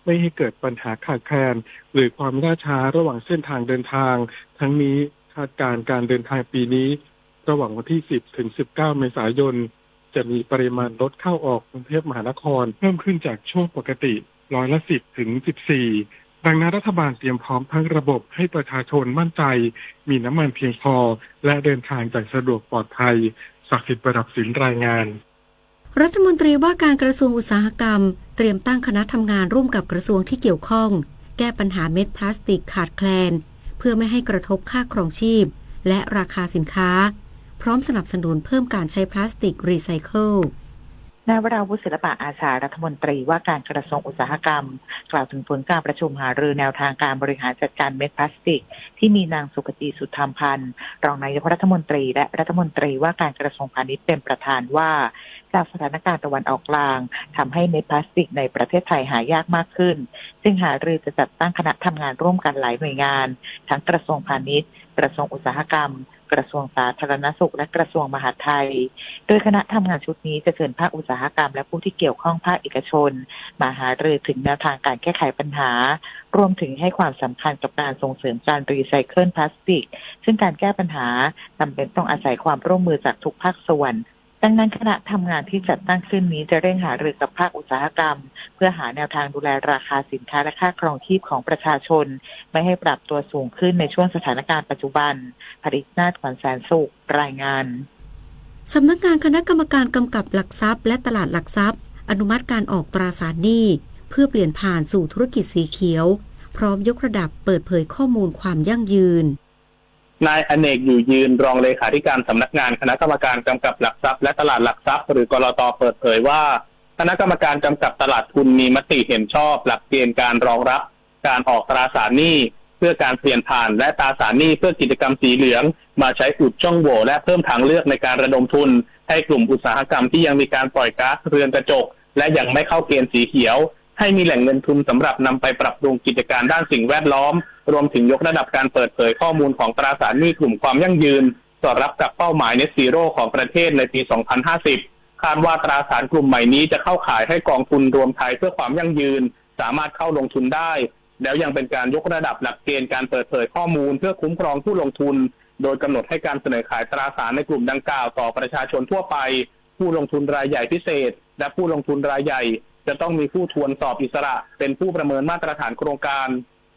ไม่ให้เกิดปัญหาขาดแคลนหรือความล่าช้าระหว่างเส้นทางเดินทางทั้งนี้คาดการณ์การเดินทางปีนี้ระหว่างวันที่ 10 ถึง 19 เมษายนจะมีปริมาณรถเข้าออกกรุงเทพมหานครเพิ่มขึ้นจากช่วงปกติ10%ถึง 14%ดังนั้นรัฐบาลเตรียมพร้อมทั้งระบบให้ประชาชนมั่นใจมีน้ำมันเพียงพอและเดินทางอย่างสะดวกปลอดภัยศักดิ์สิทธิ์ประดับศิลป์รายงานรัฐมนตรีว่าการกระทรวงอุตสาหกรรมเตรียมตั้งคณะทำงานร่วมกับกระทรวงที่เกี่ยวข้องแก้ปัญหาเม็ดพลาสติกขาดแคลนเพื่อไม่ให้กระทบค่าครองชีพและราคาสินค้าพร้อมสนับสนุนเพิ่มการใช้พลาสติกรีไซเคิลนายวราวุฒิศิลปะอาชารัฐมนตรีว่าการกระทรวงอุตสาหกรรมกล่าวถึงผลการประชุมหารือแนวทางการบริหารจัดการเม็ดพลาสติกที่มีนางสุกจิสุธรรมพันธ์รองนายกรัฐมนตรีและรัฐมนตรีว่าการกระทรวงพาณิชย์เป็นประธานว่าจากสถานการณ์ตะวันออกกลางทำให้เม็ดพลาสติกในประเทศไทยหายากมากขึ้นจึงหารือจะจัดตั้งคณะทำงานร่วมกันหลายหน่วยงานทั้งกระทรวงพาณิชย์กระทรวงอุตสาหกรรมกระทรวงสาธารณสุขและกระทรวงมหาดไทยโดยคณะทำงานชุดนี้จะเชิญภาคอุตสาหกรรมและผู้ที่เกี่ยวข้องภาคเอกชนมาหารือถึงแนวทางการแก้ไขปัญหารวมถึงให้ความสำคัญกับการส่งเสริมการรีไซเคิลพลาสติกซึ่งการแก้ปัญหาจำเป็นต้องอาศัยความร่วมมือจากทุกภาคส่วนดังนั้นคณะทำงานที่จัดตั้งขึ้นนี้จะเร่งหารือกับภาคอุตสาหกรรมเพื่อหาแนวทางดูแลราคาสินค้าและค่าครองชีพของประชาชนไม่ให้ปรับตัวสูงขึ้นในช่วงสถานการณ์ปัจจุบันผลิตนาถ ขวัญแสนสุขรายงานสำนักงานคณะกรรมการกำกับหลักทรัพย์และตลาดหลักทรัพย์อนุมัติการออกตราสารหนี้เพื่อเปลี่ยนผ่านสู่ธุรกิจสีเขียวพร้อมยกระดับเปิดเผยข้อมูลความยั่งยืนนายอเนกอยู่ยืนรองเลขาธิการสำนักงานคณะกรรมการกำกับหลักทรัพย์และตลาดหลักทรัพย์หรือกลต.เปิดเผยว่าคณะกรรมการกำกับตลาดทุนมีมติเห็นชอบหลักเกณฑ์การรองรับการออกตราสารหนี้เพื่อการเปลี่ยนผ่านและตราสารหนี้เพื่อกิจกรรมสีเหลืองมาใช้อุดช่องโหว่และเพิ่มทางเลือกในการระดมทุนให้กลุ่มอุตสาหกรรมที่ยังมีการปล่อยก๊าซเรือนกระจกและยังไม่เข้าเกณฑ์สีเขียวให้มีแหล่งเงินทุนสำหรับนำไปปรับปรุงกิจการด้านสิ่งแวดล้อมรวมถึงยกระดับการเปิดเผยข้อมูลของตราสารหนี้กลุ่มความยั่งยืนสอดรับกับเป้าหมาย Net Zero ของประเทศในปี 2050 คาดว่าตราสารกลุ่มใหม่นี้จะเข้าข่ายให้กองทุนรวมไทยเพื่อความยั่งยืนสามารถเข้าลงทุนได้แล้วยังเป็นการยกระดับหลักเกณฑ์การเปิดเผยข้อมูลเพื่อคุ้มครองผู้ลงทุนโดยกำหนดให้การเสนอขายตราสารในกลุ่มดังกล่าวต่อประชาชนทั่วไปผู้ลงทุนรายใหญ่พิเศษและผู้ลงทุนรายใหญ่จะต้องมีผู้ทวนสอบอิสระเป็นผู้ประเมินมาตรฐานโครงการ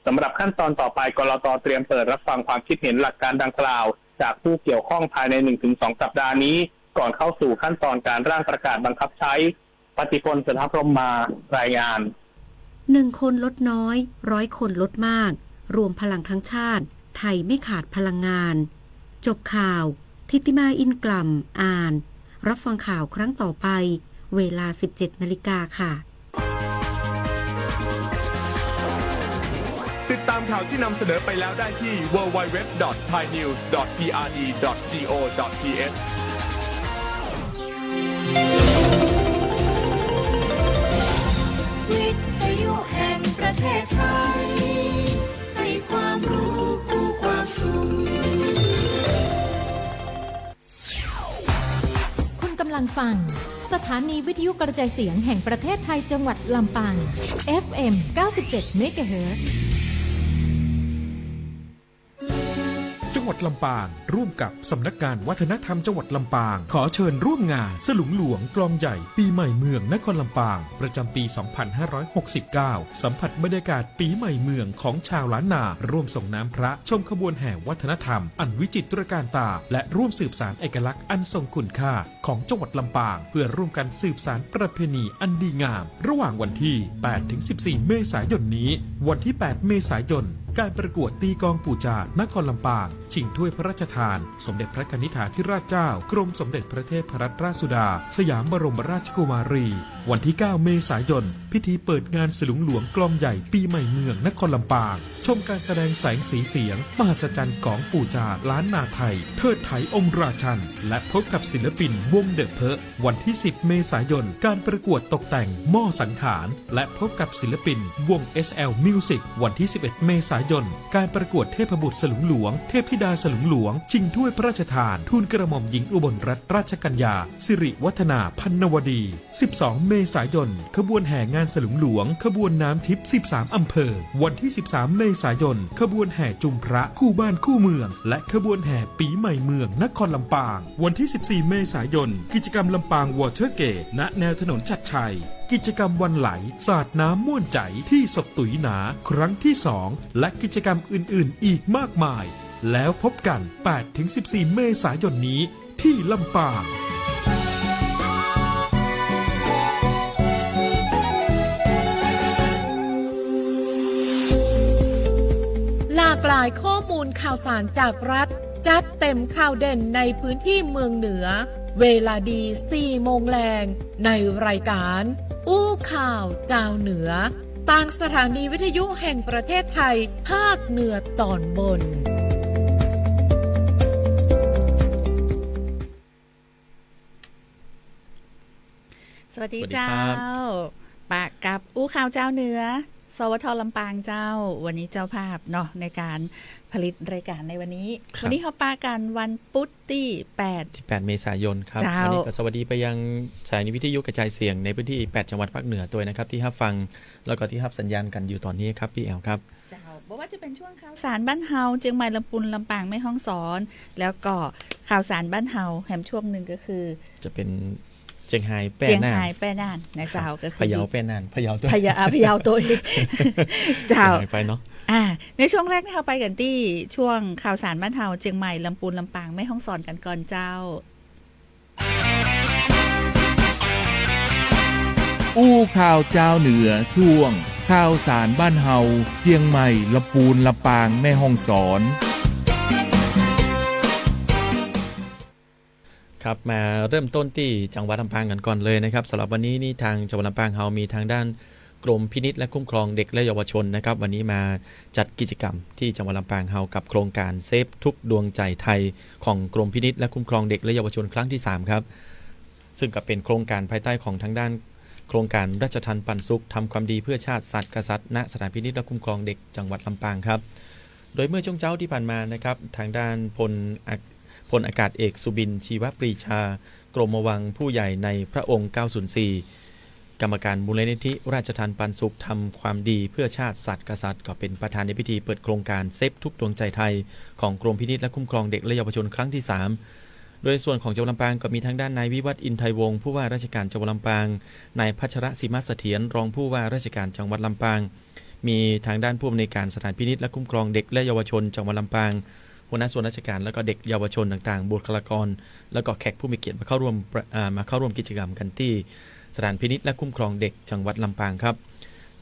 สำหรับขั้นตอนต่อไปกลต.เตรียมเปิดรับฟังความคิดเห็นหลักการดังกล่าวจากผู้เกี่ยวข้องภายใน 1-2 สัปดาห์นี้ก่อนเข้าสู่ขั้นตอนการร่างประกาศบังคับใช้ปฏิพล สถาพรหมารายงาน1 คนลดน้อย100 คนลดมากรวมพลังทั้งชาติไทยไม่ขาดพลังงานจบข่าวทิติมาอินกล่ำอ่านรับฟังข่าวครั้งต่อไปเวลา 17 นาฬิกาค่ะติดตามข่าวที่นำเสนอไปแล้วได้ที่ www.thainews.prd.go.th วิทยุแห่งประเทศไทยให้ความรู้คู่ความสุขคุณกำลังฟังสถานีวิทยุกระจายเสียงแห่งประเทศไทยจังหวัดลำปาง FM 97 MHz จังหวัดลำปางร่วมกับสำนักงานวัฒนธรรมจังหวัดลำปางขอเชิญร่วมงานสลุงหลวงกลองใหญ่ปีใหม่เมืองนครลำปางประจำปี 2569 สัมผัสบรรยากาศปีใหม่เมืองของชาวล้านนาร่วมส่งน้ำพระชมขบวนแห่วัฒนธรรมอันวิจิตรการตาและร่วมสืบสานเอกลักษณ์อันทรงคุณค่าของจังหวัดลำปางเพื่อร่วมกันสืบสานประเพณีอันดีงามระหว่างวันที่ 8-14 เมษายนนี้วันที่ 8 เมษายนการประกวดตีกองปู่จาดนครลำปางชิงถ้วยพระราชทานสมเด็จพระกนิษฐาธิราชเจ้ากรมสมเด็จพระเทพรัตนราชสุดาสยามบรมราชกุมารีวันที่ 9 เมษายนพิธีเปิดงานสลุงหลวงกลองใหญ่ปีใหม่เมืองนครลำปางชมการแสดงแสงสีเสียงมหัศจรรย์ของปู่จาดล้านนาไทยเทิดไถองค์ราชันและพบกับศิลปินวงเดอะเพอวันที่ 10 เมษายนการประกวดตกแต่งหม้อสังขารและพบกับศิลปินวง SL Music วันที่ 11 เมษายนการประกวดเทพบุตรสลุงหลวงเทพธิดาสลุงหลวงชิงถ้วยพระราชทานทูลกระหม่อมหญิงอุบลรัตนราชกัญญาสิริวัฒนาพันนวดี 12 เมษายนขบวนแห่ง งานสลุงหลวงขบวนน้ำทิพย์13อำเภอวันที่13เมษายนขบวนแห่จุมพระคู่บ้านคู่เมืองและขบวนแห่ปีใหม่เมืองนครลำปางวันที่14เมษายนกิจกรรมลำปางวอเตอร์เกตณแนวถนนชัดชัยกิจกรรมวันไหลสาดน้ำม่วนใจที่ศพตุ๋ยหนาครั้งที่2และกิจกรรมอื่นๆอีกมากมายแล้วพบกัน 8-14 เมษายนนี้ที่ลำปางหลากหลายข้อมูลข่าวสารจากรัฐจัดเต็มข่าวเด่นในพื้นที่เมืองเหนือเวลาดี 4 โมงแรงในรายการอู้ข่าวเจ้าเหนือทางสถานีวิทยุแห่งประเทศไทยภาคเหนือตอนบนสวัสดีเจ้าปากกับอู้ข่าวเจ้าเหนือสวทลำปางเจ้าวันนี้เจ้าภาพเนาะในการผลิตรายการในวันนี้เขาปากันวันพุธที่8เมษายนครับวันนี้ก็สวัสดีไปยังสถานีวิทยุกระจายเสียงในพื้นที่8จังหวัดภาคเหนือตัวนะครับที่รับฟังแล้วก็ที่รับสัญญาณกันอยู่ตอนนี้ครับพี่แอลครับเจ้าบอกว่าจะเป็นช่วงข่าวสารบ้านเฮาเชียงใหม่ลำพูนลำปางแม่ฮ่องสอนแล้วก็ข่าวสารบ้านเฮาแถมช่วงนึงก็คือจะเป็นเจียงไฮ้แป้น่านนะเจ้าก็คือพะเยาแป้น่านพะเยาตัวพะเยาตัวเจ้าไปเนาะในช่วงแรกที่เราไปกันที่ช่วงข่าวสารบ้านเฮาเชียงใหม่ลำพูนลำปางแม่ฮ่องสอนกันก่อนเจ้าอู้ข่าวเจ้าเหนือช่วงข่าวสารบ้านเฮาเชียงใหม่ลำพูนลำปางแม่ฮ่องสอนครับมาเริ่มต้นที่จังหวัดลำปางกันก่อนเลยนะครับสำหรับวันนี้นี่ทางจังหวัดลำปางเฮามีทางด้านกรมพินิจและคุ้มครองเด็กและเยาวชนนะครับวันนี้มาจัดกิจกรรมที่จังหวัดลำปางเฮากับโครงการเซฟทุกดวงใจไทยของกรมพินิจและคุ้มครองเด็กและเยาวชนครั้งที่3ครับซึ่งก็เป็นโครงการภายใต้ของทางด้านโครงการราชทัณฑ์ปันสุขทำความดีเพื่อชาติศาสตร์กษัตริย์ณสถานพินิจและคุ้มครองเด็กจังหวัดลำปางครับโดยเมื่อช่วงเช้าที่ผ่านมานะครับทางด้านพลอากาศเอกสุบินชีวปรีชากรมวังผู้ใหญ่ในพระองค์904กรรมการมูลนิธิราชทัณฑ์ปันสุขทำความดีเพื่อชาติศาสตร์กษัตริย์ก็เป็นประธานในพิธีเปิดโครงการเซฟทุกดวงใจไทยของกรมพินิจและคุ้มครองเด็กและเยาวชนครั้งที่3โดยส่วนของจังหวัดลำปางก็มีทางด้านนายวิวัฒน์อินไทยวงศ์ผู้ว่าราชการจังหวัดลำปางนายพัชรศิมเสถียรรองผู้ว่าราชการจังหวัดลำปางมีทางด้านผู้อำนวยการสถานพินิจและคุ้มครองเด็กและเยาวชนจังหวัดลำปางหัวหน้าส่วนราชการแล้วก็เด็กเยาวชนต่างๆบุคลากรแล้วก็แขกผู้มีเกียรติมาเข้าร่วมกิจกรรมกันที่สถานพินิจและคุ้มครองเด็กจังหวัดลำปางครับ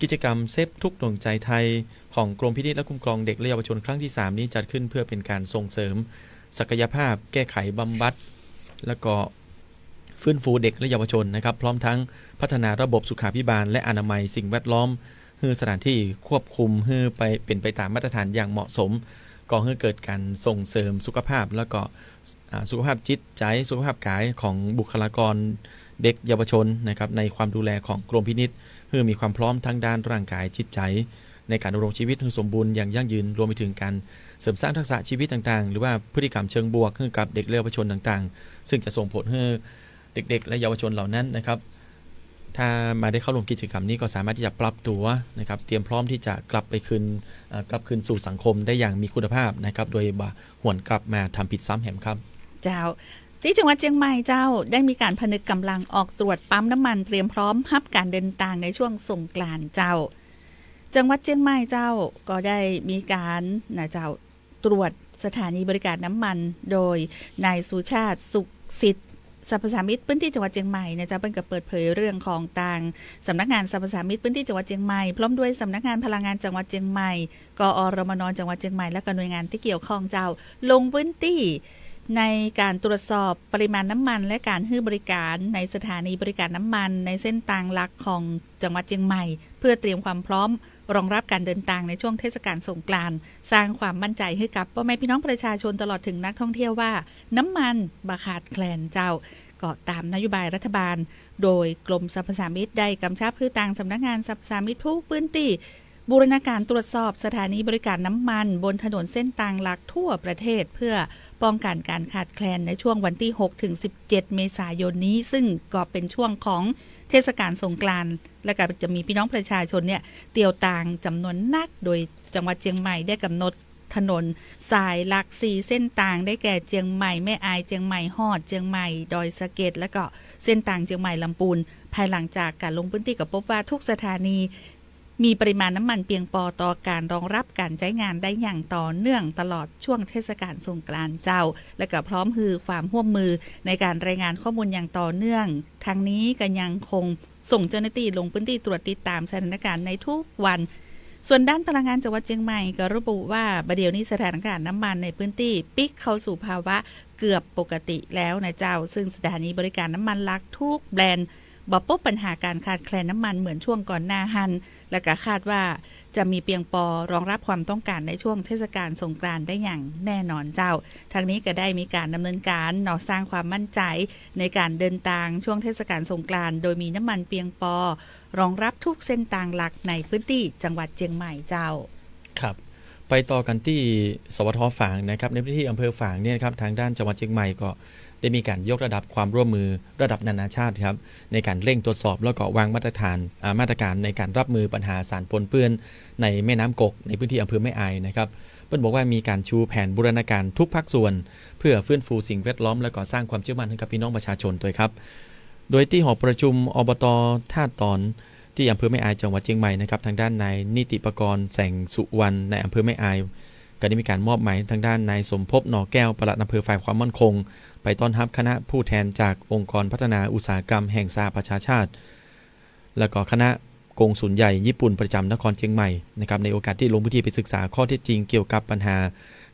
กิจกรรมเซฟทุกดวงใจไทยของกรมพินิจและคุ้มครองเด็กและเยาวชนครั้งที่3นี้จัดขึ้นเพื่อเป็นการส่งเสริมศักยภาพแก้ไขบำบัดแล้วก็ฟื้นฟูเด็กและเยาวชนนะครับพร้อมทั้งพัฒนาระบบสุขาภิบาลและอนามัยสิ่งแวดล้อมให้สถานที่ควบคุมให้เป็นไปตามมาตรฐานอย่างเหมาะสมก่อให้เกิดการส่งเสริมสุขภาพแล้วก็สุขภาพจิตใจสุขภาพกายของบุคลากรเด็กเยาวชนนะครับในความดูแลของกรมพินิจให้มีความพร้อมทั้งด้านร่างกายจิตใจในการดำรงชีวิตให้สมบูรณ์อย่างยั่งยืนรวมไปถึงการเสริมสร้างทักษะชีวิตต่างๆหรือว่าพฤติกรรมเชิงบวกให้กับเด็กและเยาวชนต่างๆซึ่งจะส่งผลให้เด็กๆและเยาวชนเหล่านั้นนะครับถ้ามาได้เข้าร่วมกิจกรรมนี้ก็สามารถที่จะปรับตัวนะครับเตรียมพร้อมที่จะกลับคืนสู่สังคมได้อย่างมีคุณภาพนะครับโดยหวนกลับมาทำผิดซ้ำแหมครับเจ้าที่จังหวัดเชียงใหม่เจ้าได้มีการผนึกกำลังออกตรวจปั๊มน้ำมันเตรียมพร้อมรับการเดินทางในช่วงสงกรานต์เจ้าจังหวัดเชียงใหม่เจ้าก็ได้มีการเจ้าตรวจสถานีบริการน้ำมันโดยนายสุชาติสุขสิทธิ์สรรพสามิตพื้นที่จังหวัดเชียงใหม่นะจ๊ะเพิ่งก็เปิดเผยเรื่องของต่างสำนักงานสรรพสามิตพื้นที่จังหวัดเชียงใหม่พร้อมด้วยสำนักงานพลังงานจังหวัดเชียงใหม่กอรมนจังหวัดเชียงใหม่และก็หน่วยงานที่เกี่ยวข้องเจ้าลงพื้นที่ในการตรวจสอบปริมาณน้ำมันและการให้บริการในสถานีบริการน้ำมันในเส้นทางหลักของจังหวัดเชียงใหม่เพื่อเตรียมความพร้อมรองรับการเดินทางในช่วงเทศกาลสงกรานต์สร้างความมั่นใจให้กับพ่อแม่พี่น้องประชาชนตลอดถึงนักท่องเที่ยวว่าน้ำมันบ่ขาดแคลนเจ้าก็ตามนโยบายรัฐบาลโดยกรมสรรพสามิตได้กำชับให้ทางสำนักงานสรรพสามิตทุกพื้นที่บูรณาการตรวจสอบสถานีบริการน้ำมันบนถนนเส้นทางหลักทั่วประเทศเพื่อป้องกันการขาดแคลนในช่วงวันที่6 ถึง 17 เมษายนนี้ซึ่งก็เป็นช่วงของ เทศกาลสงกรานต์และก็จะมีพี่น้องประชาชนเนี่ยเตียวต่างจำนวนนักโดยจังหวัดเชียงใหม่ได้กำหนดถนนสายหลัก4เส้นต่างได้แก่เชียงใหม่แม่อายเชียงใหม่ฮอดเชียงใหม่ดอยสะเก็ดและก็เส้นต่างเชียงใหม่ลำพูนภายหลังจากการลงพื้นที่ก็พบว่าทุกสถานีมีปริมาณน้ำมันเพียงพอต่อการรองรับการใช้งานได้อย่างต่อเนื่องตลอดช่วงเทศกาลสงกรานต์เจ้าและก็พร้อมฮือความร่วมมือในการรายงานข้อมูลอย่างต่อเนื่องทางนี้ก็ยังคงส่งเจ้าหน้าที่ลงพื้นที่ตรวจติดตามสถานการณ์ในทุกวันส่วนด้านพลังงานจังหวัดเชียงใหม่ก็ระบุว่าบัดเดี๋ยวนี้สถานการณ์น้ำมันในพื้นที่ปิกเข้าสู่ภาวะเกือบปกติแล้วนะเจ้าซึ่งสถานีบริการน้ำมันหลักทุกแบรนด์บ่พบปัญหาการขาดแคลนน้ำมันเหมือนช่วงก่อนหน้าหันและก็คาดว่าจะมีเพียงพอรองรับความต้องการในช่วงเทศกาลสงกรานต์ได้อย่างแน่นอนเจ้าทางนี้ก็ได้มีการดำเนินการสร้างความมั่นใจในการเดินทางช่วงเทศกาลสงกรานต์โดยมีน้ำมันเพียงพอรองรับทุกเส้นทางหลักในพื้นที่จังหวัดเชียงใหม่เจ้าครับไปต่อกันที่สวท.ฝางนะครับในพื้นที่อำเภอฝางเนี่ยครับทางด้านจังหวัดเชียงใหม่ก็ได้มีการยกระดับความร่วมมือระดับนานาชาติครับในการเร่งตรวจสอบแล้วก็วางมาตรการในการรับมือปัญหาสารปนเปื้อนในแม่น้ำกกในพื้นที่อำเภอแม่อายนะครับเพิ่นบอกว่ามีการชูแผนบูรณาการทุกภาคส่วนเพื่อฟื้นฟูสิ่งแวดล้อมและก็สร้างความเชื่อมั่นให้กับพี่น้องประชาชนด้วยครับโดยที่หอประชุมอบต.ท่าตอนที่อำเภอแม่อายจังหวัดเชียงใหม่นะครับทางด้านนายนิติปกรณ์แสงสุวรรณในอำเภอแม่อายก็ได้มีการมอบหมายทางด้านนายสมภพหน่อแก้วปลัดอำเภอฝ่ายความมั่นคงไปต้อนรับคณะผู้แทนจากองค์กรพัฒนาอุตสาหกรรมแห่งสหประชาชาติและก็คณะกงสุลใหญ่ญี่ปุ่นประจำนครเชียงใหม่นะครับในโอกาสที่ลงพื้นที่ไปศึกษาข้อเท็จจริงเกี่ยวกับปัญหา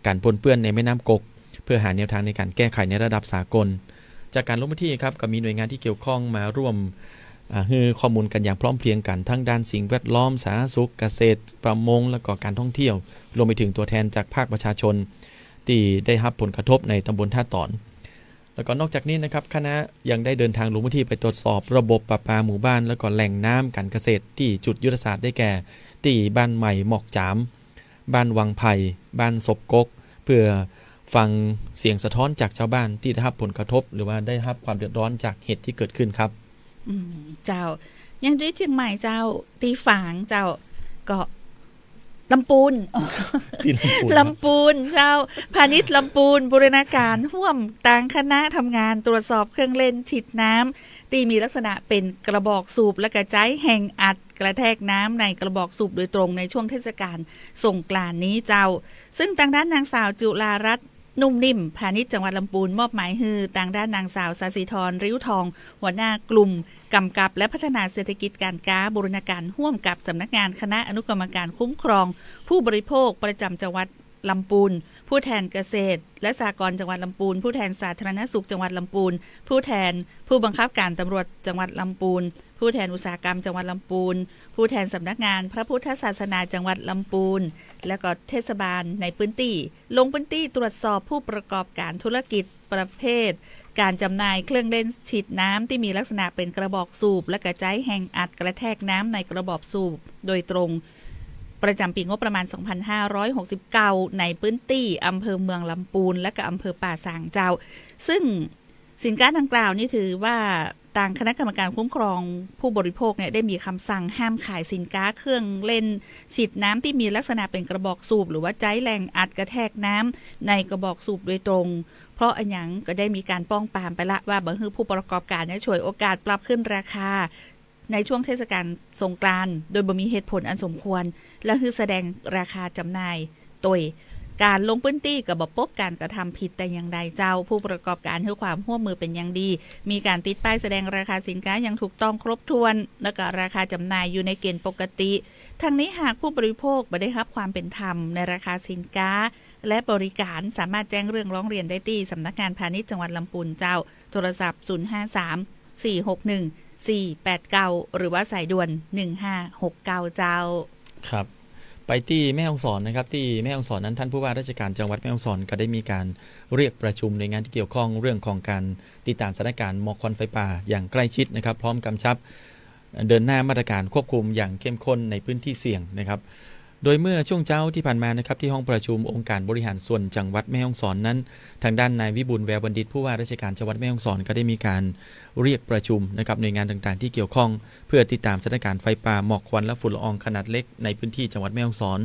การปนเปื้อนในแม่น้ำกกเพื่อหาแนวทางในการแก้ไขในระดับสากลจากการลงพื้นที่ครับก็มีหน่วยงานที่เกี่ยวข้องมาร่วมให้ข้อมูลกันอย่างพร้อมเพรียงกันทั้งด้านสิ่งแวดล้อมสาธารณสุขเกษตรประมงและก็การท่องเที่ยวรวมไปถึงตัวแทนจากภาคประชาชนที่ได้รับผลกระทบในตำบลท่าตอนแล้วก็นอกจากนี้นะครับคณะยังได้เดินทางลงพื้นที่ไปตรวจสอบระบบประปาหมู่บ้านแล้วก็แหล่งน้ำการเกษตรที่จุดยุทธศาสตร์ได้แก่ที่บ้านใหม่หมอกจามบ้านวังไผ่บ้านศพกกเพื่อฟังเสียงสะท้อนจากชาวบ้านที่ได้รับผลกระทบหรือว่าได้รับความเดือดร้อนจากเหตุที่เกิดขึ้นครับเจ้ายังด้วยเชียงใหม่เจ้าตีฝางเจ้าก็ลำปูนลำปูนเจ้าพาณิชย์ลำปูนบูรณาการร่วมต่างคณะทำงานตรวจสอบเครื่องเล่นฉีดน้ำที่มีลักษณะเป็นกระบอกสูบและกระจายแห่งอัดกระแทกน้ำในกระบอกสูบโดยตรงในช่วงเทศกาลสงกรานต์นี้เจ้าซึ่งทางด้านนางสาวจุฬารัตน์นุ่มนิ่มพาณิชย์จังหวัดลำพูนมอบหมายให้ทางด้านนางสาวศศิธรริ้วทองหัวหน้ากลุ่มกำกับและพัฒนาเศรษฐกิจการค้าบูรณาการร่วมกับสำนักงานคณะอนุกรรมการคุ้มครองผู้บริโภคประจำจังหวัดลำพูนผู้แทนเกษตรและสหกรณ์จังหวัดลำพูนผู้แทนสาธารณสุขจังหวัดลำพูนผู้แทนผู้บังคับการตำรวจจังหวัดลำพูนผู้แทนอุตสาหกรรมจังหวัดลำพูนผู้แทนสำนักงานพระพุทธศาสนาจังหวัดลำพูนและก็เทศบาลในพื้นที่ลงพื้นที่ตรวจสอบผู้ประกอบการธุรกิจประเภทการจำหน่ายเครื่องเล่นฉีดน้ำที่มีลักษณะเป็นกระบอกสูบและกระจายแห่งอัดกระแทกน้ำในกระบอกสูบโดยตรงประจำปีงบประมาณ 2569 ในพื้นที่อำเภอเมืองลำพูนและก็อำเภอป่าสางเจ้าซึ่งสินค้าดังกล่าวนี่ถือว่าทางคณะกรรมการคุ้มครองผู้บริโภคเนี่ยได้มีคำสั่งห้ามขายสินค้าเครื่องเล่นฉีดน้ำที่มีลักษณะเป็นกระบอกสูบหรือว่าใจแรงอัดกระแทกน้ำในกระบอกสูบโดยตรงเพราะอันยังก็ได้มีการป้องปรามไปละว่าบางผู้ประกอบการเนี่ยฉวยโอกาสปรับขึ้นราคาในช่วงเทศกาลสงกรานต์โดยบ่มีเหตุผลอันสมควรและคือแสดงราคาจำหน่ายโดยการลงพื้นที่กับบ่พบการกระทำผิดแต่อย่างใดเจ้าผู้ประกอบการให้ความร่วมมือเป็นอย่างดีมีการติดป้ายแสดงราคาสินค้าอย่างถูกต้องครบถ้วนและก็ราคาจำหน่ายอยู่ในเกณฑ์ปกติทั้งนี้หากผู้บริโภคไม่ได้รับความเป็นธรรมในราคาสินค้าและบริการสามารถแจ้งเรื่องร้องเรียนได้ที่สำนักงานพาณิชย์จังหวัดลำพูนเจ้าโทรศัพท์053-461-489หรือว่าสายด่วน1569เจ้าครับไปที่แม่ฮ่องสอนนะครับที่แม่ฮ่องสอนนั้นท่านผู้ว่าราชการจังหวัดแม่ฮ่องสอนก็ได้มีการเรียกประชุมหน่วยงานที่เกี่ยวข้องเรื่องของการติดตามสถานการณ์หมอกควันไฟป่าอย่างใกล้ชิดนะครับพร้อมกำชับเดินหน้ามาตรการควบคุมอย่างเข้มข้นในพื้นที่เสี่ยงนะครับ โดยเมื่อช่วงเช้าที่ผ่านมานะครับที่ห้องประชุมองค์การบริหารส่วนจังหวัดแม่ฮ่องสอนนั้นทางด้านนายวิบูลย์แววบัณฑิตผู้ว่าราชการจังหวัดแม่ฮ่องสอนก็ได้มีการเรียกประชุมนะครับหน่วยงานต่างๆที่เกี่ยวข้องเพื่อติดตามสถานการณ์ไฟป่าหมอกควันและฝุ่นละอองขนาดเล็กในพื้นที่จังหวัดแม่ฮ่องสอน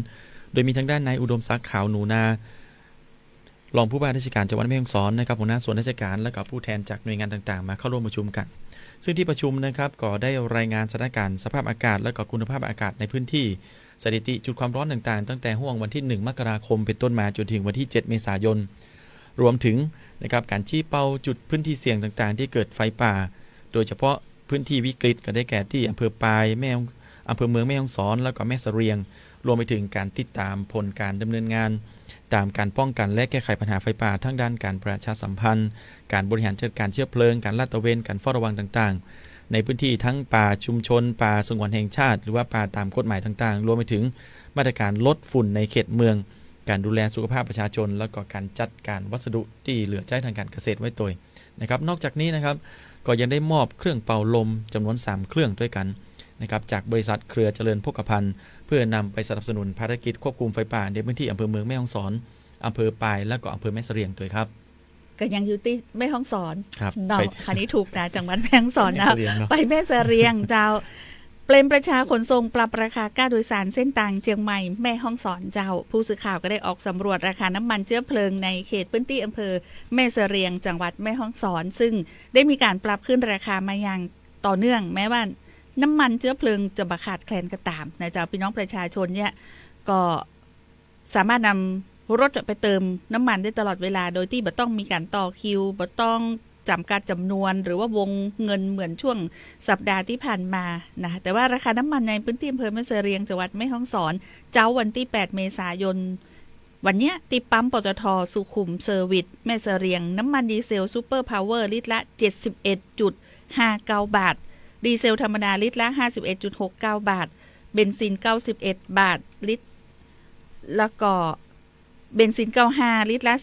โดยมีทางด้านนายอุดมศักดิ์ขาวหนูนารองผู้ว่าราชการจังหวัดแม่ฮ่องสอนนะครับหัวหน้าส่วนราชการและก็ผู้แทนจากหน่วยงานต่างๆมาเข้าร่วมประชุมกันซึ่งที่ประชุมนะครับก็ได้รายงานสถานการณ์สภาพอากาศและก็คุณภาพอากาศในพื้นที่สถิติจุดความร้อนต่างๆตั้งแต่ห่วงวันที่1มกราคมเป็นต้นมาจนถึงวันที่7เมษายนรวมถึงนะครับการชี้เป้าจุดพื้นที่เสี่ยงต่างๆที่เกิดไฟป่าโดยเฉพาะพื้นที่วิกฤตก็ได้แก่ที่อำเภอปายอำเภอเมืองแม่ฮ่องสอนแล้วก็แม่เสรียงรวมไปถึงการติดตามผลการดำเนินงานตามการป้องกันและแก้ไขปัญหาไฟป่าทั้งด้านการประชาสัมพันธ์การบริหารจัดการเชื้อเพลิงการลาดตระเวนการเฝ้าระวังต่างๆในพื้นที่ทั้งป่าชุมชนป่าสงวนแห่งชาติหรือว่าป่าตามกฎหมายต่างๆรวมไปถึงมาตรการลดฝุ่นในเขตเมืองการดูแลสุขภาพประชาชนแล้วก็การจัดการวัสดุที่เหลือใช้ทางการเกษตรไว้ตัวนะครับนอกจากนี้นะครับก็ยังได้มอบเครื่องเป่าลมจำนวน3เครื่องด้วยกันนะครับจากบริษัทเครือเจริญโภคภัณฑ์เพื่อนำไปสนับสนุนภารกิจควบคุมไฟป่าในพื้นที่อำเภอเมืองแม่ฮ่องสอนอำเภอปายและก็อำเภอแม่เสรียงด้วยครับก็ยังอยู่ที่แม่ฮ่องสอน เนาะคันนี้ถูกนะจังหวัดแม่ฮ่องสอนนะไปแม่เสรียงเจ้าเปลมประชาขนส่งปรับราคาค่าโดยสารเส้นต่างเชียงใหม่แม่ฮ่องสอนเจ้าผู้สื่อข่าวก็ได้ออกสำรวจราคาน้ำมันเชื้อเพลิงในเขตพื้นที่อำเภอแม่เสรียงจังหวัดแม่ฮ่องสอนซึ่งได้มีการปรับขึ้นราคามาอย่างต่อเนื่องแม้ว่าน้ำมันเชื้อเพลิงจะขาดแคลนก็ตามนะเจ้าพี่น้องประชาชนเนี่ยก็สามารถนำรถไปเติมน้ำมันได้ตลอดเวลาโดยที่บ่ต้องมีการต่อคิวบ่ต้องจำกัดจำนวนหรือว่าวงเงินเหมือนช่วงสัปดาห์ที่ผ่านมานะแต่ว่าราคาน้ำมันในพื้นที่อำเภอแม่เสรียงจังหวัดแม่ฮ่องสอนเจ้าวันที่8เมษายนวันนี้ที่ปั๊มปตท.สุขุมเซอร์วิสแม่เสรียงน้ำมันดีเซลซูเปอร์พาวเวอร์ลิตรละ 71.59 บาทดีเซลธรรมดาลิตรละ 51.69 บาทเบนซิน91 บาทลิตรแล้วก็เบนซิน95ลิตรละ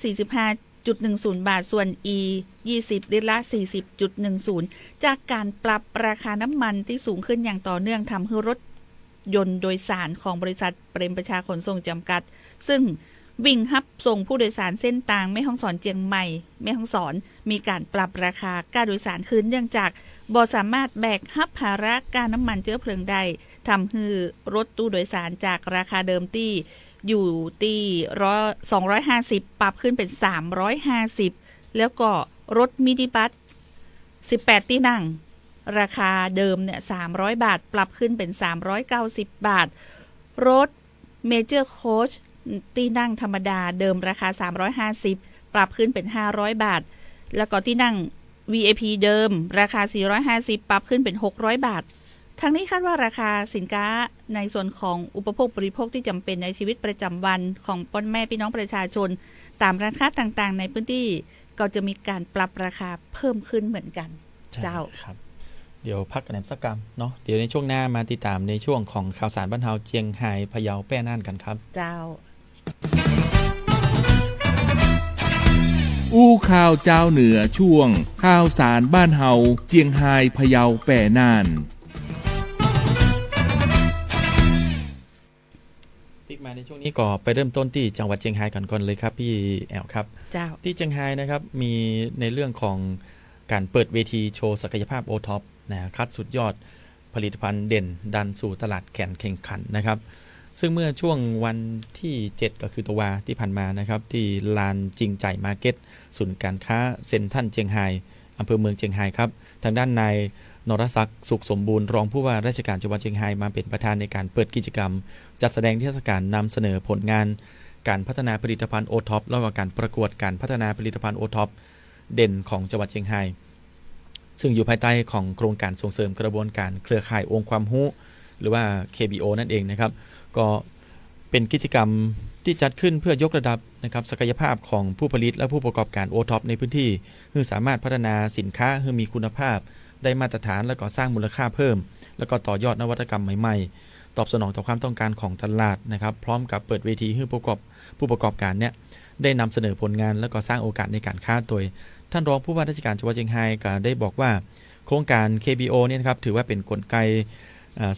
45.10 บาทส่วน E 20ลิตรละ 40.10 จากการปรับราคาน้ำมันที่สูงขึ้นอย่างต่อเนื่องทำให้รถยนต์โดยสารของบริษัทเปรมประชาขนส่งจำกัดซึ่งวิ่งฮับส่งผู้โดยสารเส้นต่างแม่ฮ่องสอนเจียงใหม่แม่ฮ่องสอนมีการปรับราคาค่าโดยสารขึ้นเนื่องจากบ่สามารถแบกรับภาระการน้ำมันเชื้อเพลิงได้ทำให้รถตู้โดยสารจากราคาเดิมที่อยู่ที่250ปรับขึ้นเป็น350แล้วก็รถมินิบัส18ที่นั่งราคาเดิมเนี่ย300บาทปรับขึ้นเป็น390บาทรถเมเจอร์โค้ชที่นั่งธรรมดาเดิมราคา350ปรับขึ้นเป็น500บาทแล้วก็ที่นั่ง VIP เดิมราคา450ปรับขึ้นเป็น600บาททั้งนี้คาดว่าราคาสินค้าในส่วนของอุปโภคบริโภคที่จำเป็นในชีวิตประจำวันของพ่อแม่พี่น้องประชาชนตามร้านค้าต่างๆในพื้นที่ก็จะมีการปรับราคาเพิ่มขึ้นเหมือนกันเจ้าครับเดี๋ยวพักกันสักกรรมเนาะเดี๋ยวในช่วงหน้ามาติดตามในช่วงของข่าวสารบ้านเฮาเจียงไฮ้พะเยาแป้น่านกันครับเจ้าอู้ข่าวเจ้าเหนือช่วงข่าวสารบ้านเฮาเจียงไฮ้พะเยาแป้น่านติ๊กมาในช่วงนี้ก็ไปเริ่มต้นที่จังหวัดเชียงไฮ้ก่อนเลยครับพี่แอลครับที่เชียงไฮ้นะครับมีในเรื่องของการเปิดเวทีโชว์ศักยภาพโอท็อปนะคัดสุดยอดผลิตภัณฑ์เด่นดันสู่ตลาดแข่งขันนะครับซึ่งเมื่อช่วงวันที่7ก็คือตะวาที่ผ่านมานะครับที่ลานจริงใจมาร์เก็ตศูนย์การค้าเซ็นทรัลเชียงไฮ้อำเภอเมืองเชียงไฮ้ครับทางด้านนายนรศักดิ์สุขสมบูรณ์รองผู้ว่าราชการจังหวัดเชียงไฮ้มาเป็นประธานในการเปิดกิจกรรมจัดแสดงนิทรรศการนำเสนอผลงานการพัฒนาผลิตภัณฑ์โอท็อปแล้วก็การประกวดการพัฒนาผลิตภัณฑ์โอท็อปเด่นของจังหวัดเชียงไฮ้ซึ่งอยู่ภายใต้ของโครงการส่งเสริมกระบวนการเครือข่ายองค์ความรู้หรือว่า KBO นั่นเองนะครับก็เป็นกิจกรรมที่จัดขึ้นเพื่อยกระดับนะครับศักยภาพของผู้ผลิตและผู้ประกอบการโอท็อปในพื้นที่เพื่อสามารถพัฒนาสินค้าให้มีคุณภาพได้มาตรฐานแล้วก็สร้างมูลค่าเพิ่มแล้วก็ต่อยอดนวัตกรรมใหม่ๆตอบสนองต่อความต้องการของตลาดนะครับพร้อมกับเปิดเวทีให้ผู้ประกอบการเนี่ยได้นำเสนอผลงานแล้วก็สร้างโอกาสในการค้าโดยท่านรองผู้ว่าราชการจังหวัดเชียงไฮ้ก็ได้บอกว่าโครงการ KBO เนี่ยนะครับถือว่าเป็นกลไก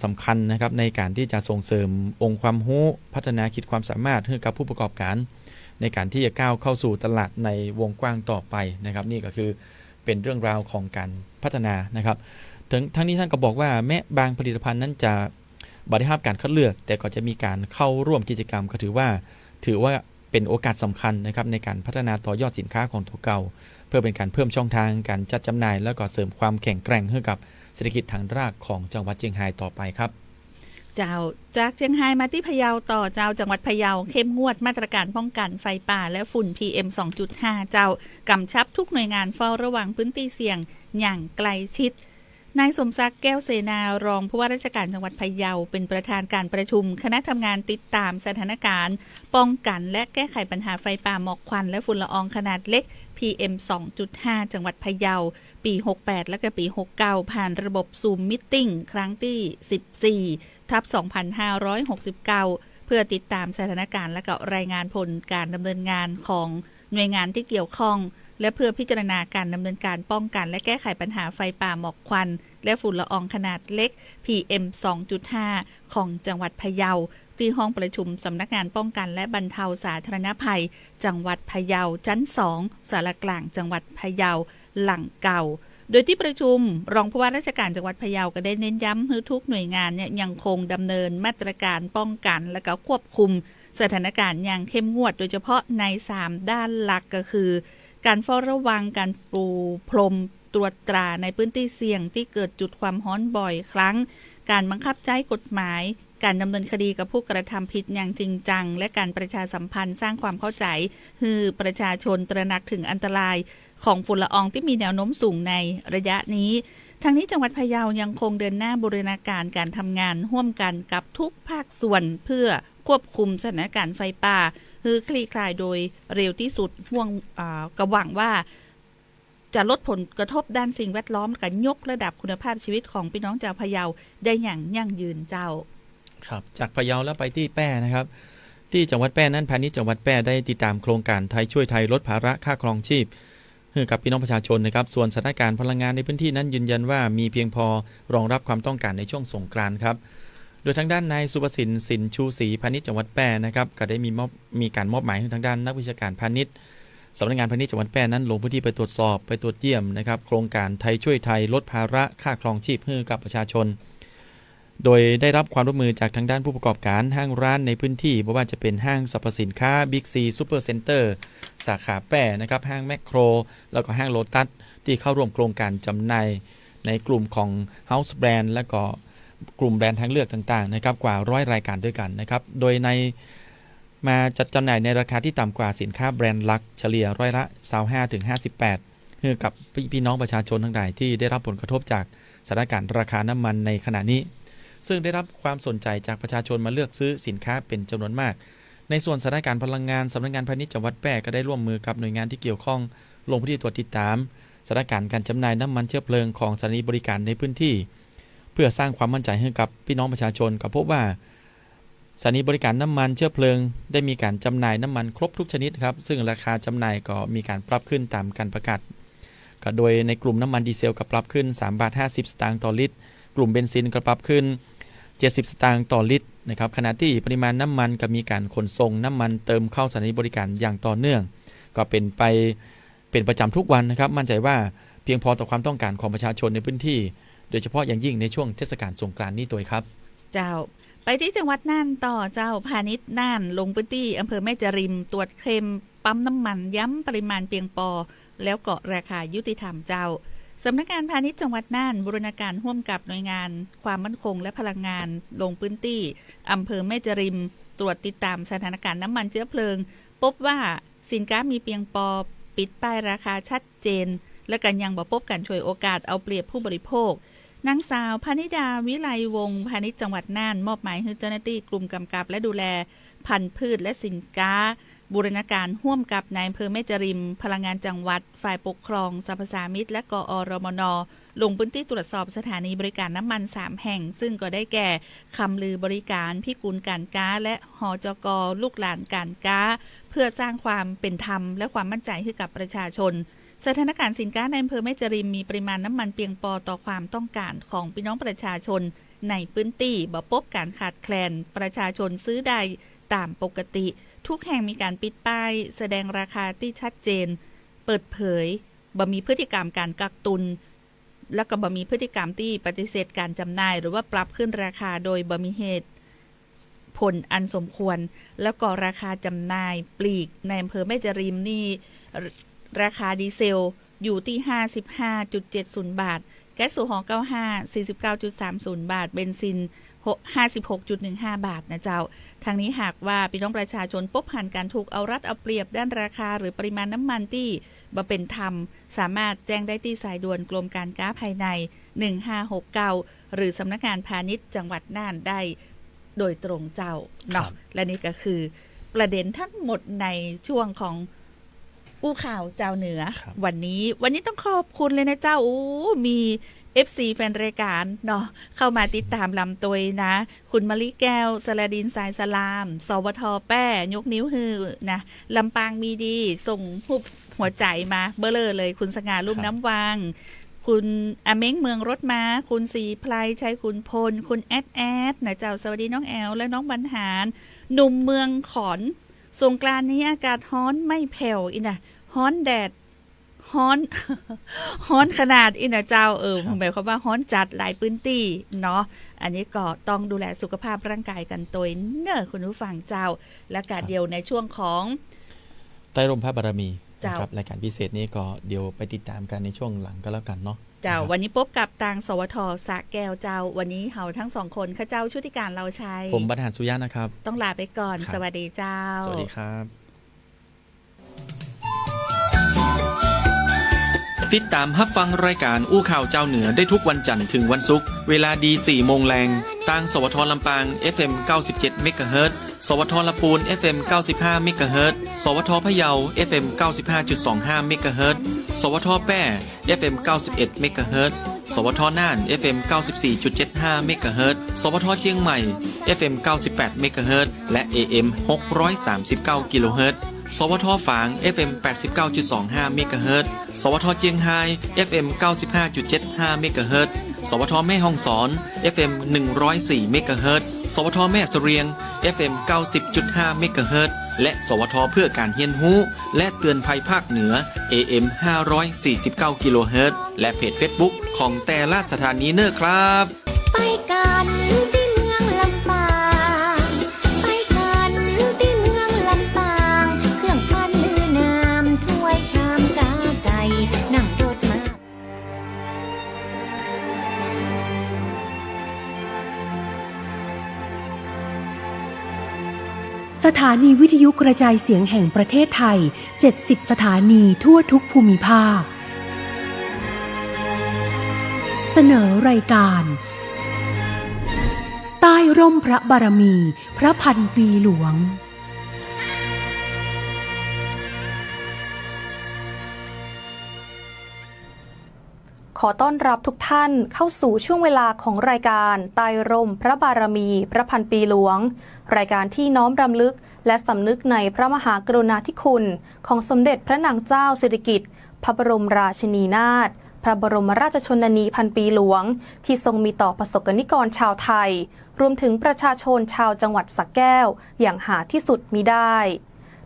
สำคัญนะครับในการที่จะส่งเสริมองค์ความรู้พัฒนาขีดความสามารถให้กับผู้ประกอบการในการที่จะก้าวเข้าสู่ตลาดในวงกว้างต่อไปนะครับนี่ก็คือเป็นเรื่องราวของการพัฒนานะครับทั้งนี้ท่านก็บอกว่าแม้บางผลิตภัณฑ์นั้นจะบริหารการคัดเลือกแต่ก็จะมีการเข้าร่วมกิจกรรมก็ถือว่าเป็นโอกาสสำคัญนะครับในการพัฒนาต่อยอดสินค้าของตัวเก่าเพื่อเป็นการเพิ่มช่องทางการจัดจำหน่ายแล้วก็เสริมความแข็งแกร่งให้กับเศรษฐกิจทางรากของจังหวัดเชียงรายต่อไปครับเจ้าจากเชียงรายมาที่พะเยาต่อเจ้าจังหวัดพะเยาเข้มงวดมาตรการป้องกันไฟป่าและฝุ่น PM 2.5 เจ้ากำชับทุกหน่วยงานเฝ้าระวังพื้นที่เสี่ยงอย่างใกล้ชิดนายสมศักดิ์แก้วเสนารองผู้ว่าราชการจังหวัดพะเยาเป็นประธานการประชุมคณะทำงานติดตามสถานการณ์ป้องกันและแก้ไขปัญหาไฟป่าหมอกควันและฝุ่นละอองขนาดเล็ก PM 2.5 จังหวัดพะเยาปี 68 และก็ปี 69 ผ่านระบบ Zoom Meeting ครั้งที่ 14/2569 เพื่อติดตามสถานการณ์และก็รายงานผลการดำเนินงานของหน่วยงานที่เกี่ยวข้องและเพื่อพิจารณาการดำเนินการป้องกันและแก้ไขปัญหาไฟป่าหมอกควันและฝุ่นละอองขนาดเล็ก PM 2.5 ของจังหวัดพะเยาที่ห้องประชุมสำนักงานป้องกันและบรรเทาสาธารณภัยจังหวัดพะเยาชั้น 2 ศาลากลางจังหวัดพะเยาหลังเก่าโดยที่ประชุมรองผู้ว่าราชการจังหวัดพะเยาก็ได้เน้นย้ำให้ทุกหน่วยงานเนี่ยยังคงดำเนินมาตรการป้องกันและก็ควบคุมสถานการณ์อย่างเข้มงวดโดยเฉพาะใน3ด้านหลักก็คือการเฝ้าระวังการปูพรมตรวจตราในพื้นที่เสี่ยงที่เกิดจุดความร้อนบ่อยครั้งการบังคับใช้กฎหมายการดำเนินคดีกับผู้กระทำผิดอย่างจริงจังและการประชาสัมพันธ์สร้างความเข้าใจให้ประชาชนตระหนักถึงอันตรายของฝุ่นละอองที่มีแนวโน้มสูงในระยะนี้ทั้งนี้จังหวัดพะเยายังคงเดินหน้าบูรณาการการทำงานร่วมกันกับทุกภาคส่วนเพื่อควบคุมสถานการณ์ไฟป่าคือคลี่คลายโดยเร็วที่สุดก็หวังว่าจะลดผลกระทบด้านสิ่งแวดล้อมและยกระดับคุณภาพชีวิตของพี่น้องชาวพะเยาได้อย่างยั่งยืนเจ้าครับจากพะเยาแล้วไปที่แพร่นะครับที่จังหวัดแพร่นั้นพาณิชย์จังหวัดแพร่ได้ติดตามโครงการไทยช่วยไทยลดภาระค่าครองชีพให้กับพี่น้องประชาชนนะครับส่วนสถานการณ์พลังงานในพื้นที่นั้นยืนยันว่ามีเพียงพอรองรับความต้องการในช่วงสงกรานต์ครับโดยทางด้านนายสุประสิทธิ์สินชูศรีพาณิชย์จังหวัดแพร่นะครับก็ได้มีการมอบหมายให้ทางด้านนักวิชาการพาณิชย์สำนักงานพาณิชย์จังหวัดแพร่นั้นลงพื้นที่ไปตรวจสอบไปตรวจเยี่ยมนะครับโครงการไทยช่วยไทยลดภาระค่าครองชีพให้กับประชาชนโดยได้รับความร่วมมือจากทางด้านผู้ประกอบการห้างร้านในพื้นที่ไม่ว่าจะเป็นห้างสรรพสินค้า Big C Super Center สาขาแปรนะครับห้างแมคโครแล้วก็ห้างโลตัสที่เข้าร่วมโครงการจำหน่ายในกลุ่มของ House Brand และก็กลุ่มแบรนด์ทางเลือกต่างๆนะครับกว่า100รายการด้วยกันนะครับโดยในมาจัดจำหน่ายในราคาที่ต่ำกว่าสินค้าแบรนด์หลักเฉลี่ยร้อยละ 25-58 ให้กับพี่น้องประชาชนทั้งหลายที่ได้รับผลกระทบจากสถานการณ์ราคาน้ำมันในขณะนี้ซึ่งได้รับความสนใจจากประชาชนมาเลือกซื้อสินค้าเป็นจำนวนมากในส่วนสถานการณ์พลังงานสำนักงานพาณิชย์จังหวัดแพร่ก็ได้ร่วมมือกับหน่วยงานที่เกี่ยวข้องลงพื้นที่ตรวจติดตามสถานการณ์การจำหน่ายน้ำมันเชื้อเพลิงของสถานีบริการในพื้นที่เพื่อสร้างความมั่นใจให้กับพี่น้องประชาชนก็พบว่าสถานีบริการน้ำมันเชื้อเพลิงได้มีการจำหน่ายน้ำมันครบทุกชนิดครับซึ่งราคาจำหน่ายก็มีการปรับขึ้นตามการประกาศก็โดยในกลุ่มน้ำมันดีเซลก็ปรับขึ้น3.50 บาทต่อลิตรกลุ่มเบนซินก็ปรับขึ้น70 สตางค์ต่อลิตรนะครับขณะที่ปริมาณน้ำมันก็มีการขนส่งน้ำมันเติมเข้าสถานีบริการอย่างต่อเนื่องก็เป็นประจำทุกวันนะครับมั่นใจว่าเพียงพอต่อความต้องการของประชาชนในพื้นที่โดยเฉพาะอย่างยิ่งในช่วงเทศกาลสงกรานต์นี้ตัวครับเจ้าไปที่จังหวัดน่านต่อเจ้าพาณิชย์น่านลงพื้นที่อำเภอแม่จริมตรวจเค็มปั๊มน้ำมันย้ำปริมาณเพียงพอแล้วก็ราคายุติธรรมเจ้าสำนักงานพาณิชย์จังหวัดน่านบูรณาการร่วมกับหน่วยงานความมั่นคงและพลังงานลงพื้นที่อำเภอแม่จริมตรวจติดตามสถานการณ์น้ำมันเชื้อเพลิงพบว่าสินค้ามีเพียงพอปิดป้ายราคาชัดเจนและกันยังบ่พบการฉวยโอกาสเอาเปรียบผู้บริโภคนางสาวพนิดาวิไลวงศ์พาณิชย์จังหวัดน่านมอบหมายให้เจ้าหน้าที่กลุ่มกำกับและดูแลพันธุ์พืชและสินค้าบูรณาการร่วมกับนายอำเภอแม่จริมพลังงานจังหวัดฝ่ายปกครองสรรพสามิตและกอรมน.ลงพื้นที่ตรวจสอบสถานีบริการน้ำมัน3แห่งซึ่งก็ได้แก่คำลือบริการพิกุลการค้าและหจก.ลูกหลานการค้าเพื่อสร้างความเป็นธรรมและความมั่นใจให้กับประชาชนสถานการณ์สินค้าในอำเภอแม่จริมมีปริมาณน้ำมันเพียงพอต่อความต้องการของพี่น้องประชาชน ในพื้นที่บ่พบการขาดแคลนประชาชนซื้อได้ตามปกติทุกแห่งมีการปิดป้ายแสดงราคาที่ชัดเจนเปิดเผยบ่มีพฤติกรรมการกักตุนแล้วก็บ่มีพฤติกรรมที่ปฏิเสธการจำหน่ายหรือว่าปรับขึ้นราคาโดยบ่มีเหตุผลอันสมควรแล้วก็ราคาจำหน่ายปลีกในอำเภอแม่จริมนี่ราคาดีเซลอยู่ที่ 55.70 บาทแก๊สโซฮอล์95 49.30 บาทเบนซิน56.15 บาทนะเจ้าทางนี้หากว่าพี่น้องประชาชนพบผ่านการถูกเอารัดเอาเปรียบด้านราคาหรือปริมาณน้ำมันที่บ่เป็นธรรมสามารถแจ้งได้ที่สายด่วนกรมการค้าภายใน1569หรือสำนักงานพาณิชย์จังหวัดน่านได้โดยตรงเจ้าเนาะและนี่ก็คือประเด็นทั้งหมดในช่วงของอู้ข่าวเจ้าเหนือวันนี้ต้องขอบคุณเลยนะเจ้ามี FC แฟนรายการเนาะเข้ามาติดตามลำตัวนะคุณมะลิแก้วสลาดินสายสลามสวทแป้ยกนิ้วฮือนะลำปางมีดีส่งหุบหัวใจมาเบลอเลยคุณสง่าลุ่มน้ำวังคุณอเม้งเมืองรถม้าคุณสีไพรชัยคุณพลคุณแอดนะเจ้าสวัสดีน้องแอลและน้องบรรหารหนุ่มเมืองขอนสงกรานต์นี้อากาศร้อนไม่แผ่วอีนะร้อนแดดฮ้อนขนาดอีนะเจ้าหมายความว่าฮ้อนจัดหลายพื้นที่เนาะอันนี้ก็ต้องดูแลสุขภาพร่างกายกันตัวเนอะคุณผู้ฟังเจ้าและกาเดียวในช่วงของใต้ร่มพระบารมีนะครับรายการพิเศษนี้ก็เดี๋ยวไปติดตามกันในช่วงหลังก็แล้วกันเนาะเจ้าวันนี้พบกับทางสวทสระแก้วเจ้าวันนี้เฮาทั้งสองคนข้าเจ้าชุติการเราชัยผมบรรหารสุยะนะครับต้องลาไปก่อนสวัสดีเจ้าสวัสดีครับติดตามรับฟังรายการอู้ข่าวเจ้าเหนือได้ทุกวันจันทร์ถึงวันศุกร์เวลาดี 4 โมงแรงทางสวทลำปาง FM 97 เมกะเฮิรตซ์สวทลำพูน FM 95 เมกะเฮิรตซ์สวทพะเยา FM 95.25 เมกะเฮิรตซ์สวทแป้ FM 91 เมกะเฮิรตซ์สวทน่าน FM 94.75 เมกะเฮิรตซ์สวทเชียงใหม่ FM 98 เมกะเฮิรตซ์และ AM 639 กิโลเฮิรตซ์สวทฝาง FM 89.25 เมกะเฮิรตซ์สวทเจียงไฮ้ FM 95.75 เมกะเฮิรตซ์สวทแม่ฮ่องสอน FM 104 เมกะเฮิรตซ์สวทแม่เสรียง FM 90.5 เมกะเฮิรตซ์และสวทเพื่อการเรียนรู้และเตือนภัยภาคเหนือ AM 549 กิโลเฮิรตซ์และเพจ Facebook ของแต่ละสถานีเนอครับไปกันที่เมืองลำปางไปกันที่เมืองลำปางเครื่องพันลือน้ำถ้วยชามกาไก่นั่งรถมาสถานีวิทยุกระจายเสียงแห่งประเทศไทย70สถานีทั่วทุกภูมิภาคเสนอรายการใต้ร่มพระบารมีพระพันปีหลวงขอต้อนรับทุกท่านเข้าสู่ช่วงเวลาของรายการใต้ร่มพระบารมีพระพันปีหลวงรายการที่น้อมรำลึกและสำนึกในพระมหากรุณาธิคุณของสมเด็จพระนางเจ้าสิริกิติ์พระบรมราชินีนาถพระบรมราชชนนีพันปีหลวงที่ทรงมีต่อประสบกนิกรชาวไทยรวมถึงประชาชนชาวจังหวัดสระแก้วอย่างหาที่สุดมิได้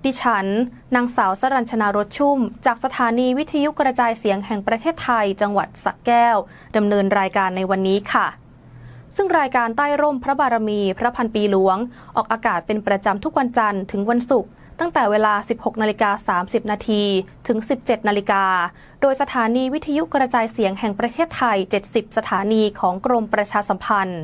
ดิฉันนางสาวสรัญชนารสชุ่มจากสถานีวิทยุกระจายเสียงแห่งประเทศไทยจังหวัดสระแก้วดำเนินรายการในวันนี้ค่ะซึ่งรายการใต้ร่มพระบารมีพระพันปีหลวงออกอากาศเป็นประจำทุกวันจันทร์ถึงวันศุกร์ตั้งแต่เวลา 16:30 น.ถึง 17:00 น.โดยสถานีวิทยุกระจายเสียงแห่งประเทศไทย70สถานีของกรมประชาสัมพันธ์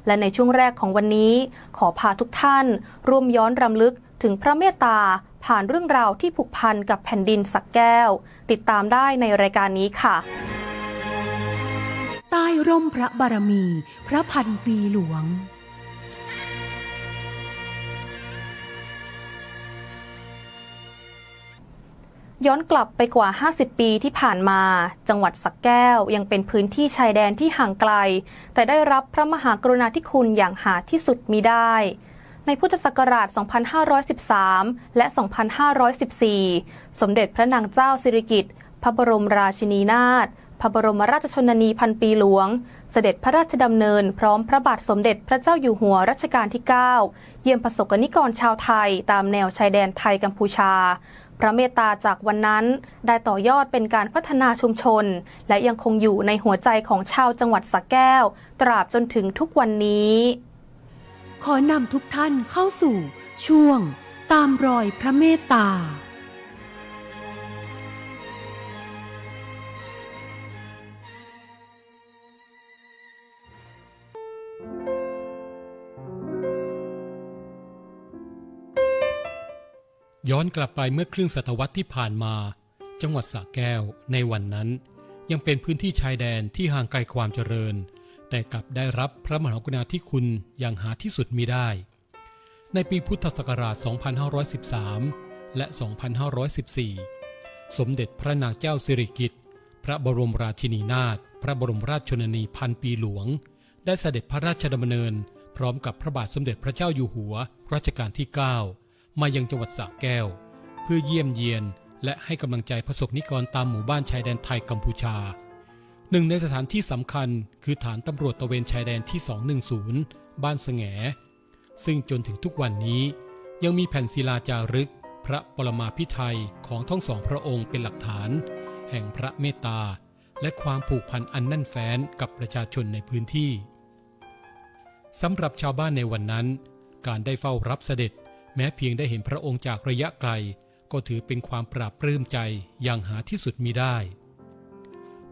และในช่วงแรกของวันนี้ขอพาทุกท่านร่วมย้อนรำลึกถึงพระเมตตาผ่านเรื่องราวที่ผูกพันกับแผ่นดินสระแก้วติดตามได้ในรายการนี้ค่ะใต้ร่มพระบารมีพระพันปีหลวงย้อนกลับไปกว่า50ปีที่ผ่านมาจังหวัดสระแก้วยังเป็นพื้นที่ชายแดนที่ห่างไกลแต่ได้รับพระมหากรุณาธิคุณอย่างหาที่สุดมิได้ในพุทธศักราช 2513 และ 2514 สมเด็จพระนางเจ้าสิริกิติ์พระบรมราชินีนาถ พระบรมราชชนนีพันปีหลวงเสด็จพระราชดำเนินพร้อมพระบาทสมเด็จพระเจ้าอยู่หัวรัชกาลที่ 9 เยี่ยมประสบกนิกรชาวไทยตามแนวชายแดนไทยกัมพูชาพระเมตตาจากวันนั้นได้ต่อยอดเป็นการพัฒนาชุมชนและยังคงอยู่ในหัวใจของชาวจังหวัดสระแก้วตราบจนถึงทุกวันนี้ขอนำทุกท่านเข้าสู่ช่วงตามรอยพระเมตตาย้อนกลับไปเมื่อครึ่งศตวรรษที่ผ่านมาจังหวัดสระแก้วในวันนั้นยังเป็นพื้นที่ชายแดนที่ห่างไกลความเจริญแต่กลับได้รับพระมหากรุณาธิคุณอย่างหาที่สุดมิได้ในปีพุทธศักราช 2513 และ 2514 สมเด็จพระนางเจ้าสิริกิติ์พระบรมราชินีนาถพระบรมราชชนนีพันปีหลวงได้เสด็จพระราชดำเนินพร้อมกับพระบาทสมเด็จพระเจ้าอยู่หัวรัชกาลที่ 9 มายังจังหวัดสระแก้วเพื่อเยี่ยมเยียนและให้กำลังใจประสบนิกรตามหมู่บ้านชายแดนไทยกัมพูชาหนึ่งในสถานที่สำคัญคือฐานตำรวจตระเวนชายแดนที่ 210 บ้านแสงซึ่งจนถึงทุกวันนี้ยังมีแผ่นศิลาจารึกพระปรมาภิไธยของทั้งสองพระองค์เป็นหลักฐานแห่งพระเมตตาและความผูกพันอันแน่นแฟ้นกับประชาชนในพื้นที่สำหรับชาวบ้านในวันนั้นการได้เฝ้ารับเสด็จแม้เพียงได้เห็นพระองค์จากระยะไกลก็ถือเป็นความปราบปลื้มใจอย่างหาที่สุดมิได้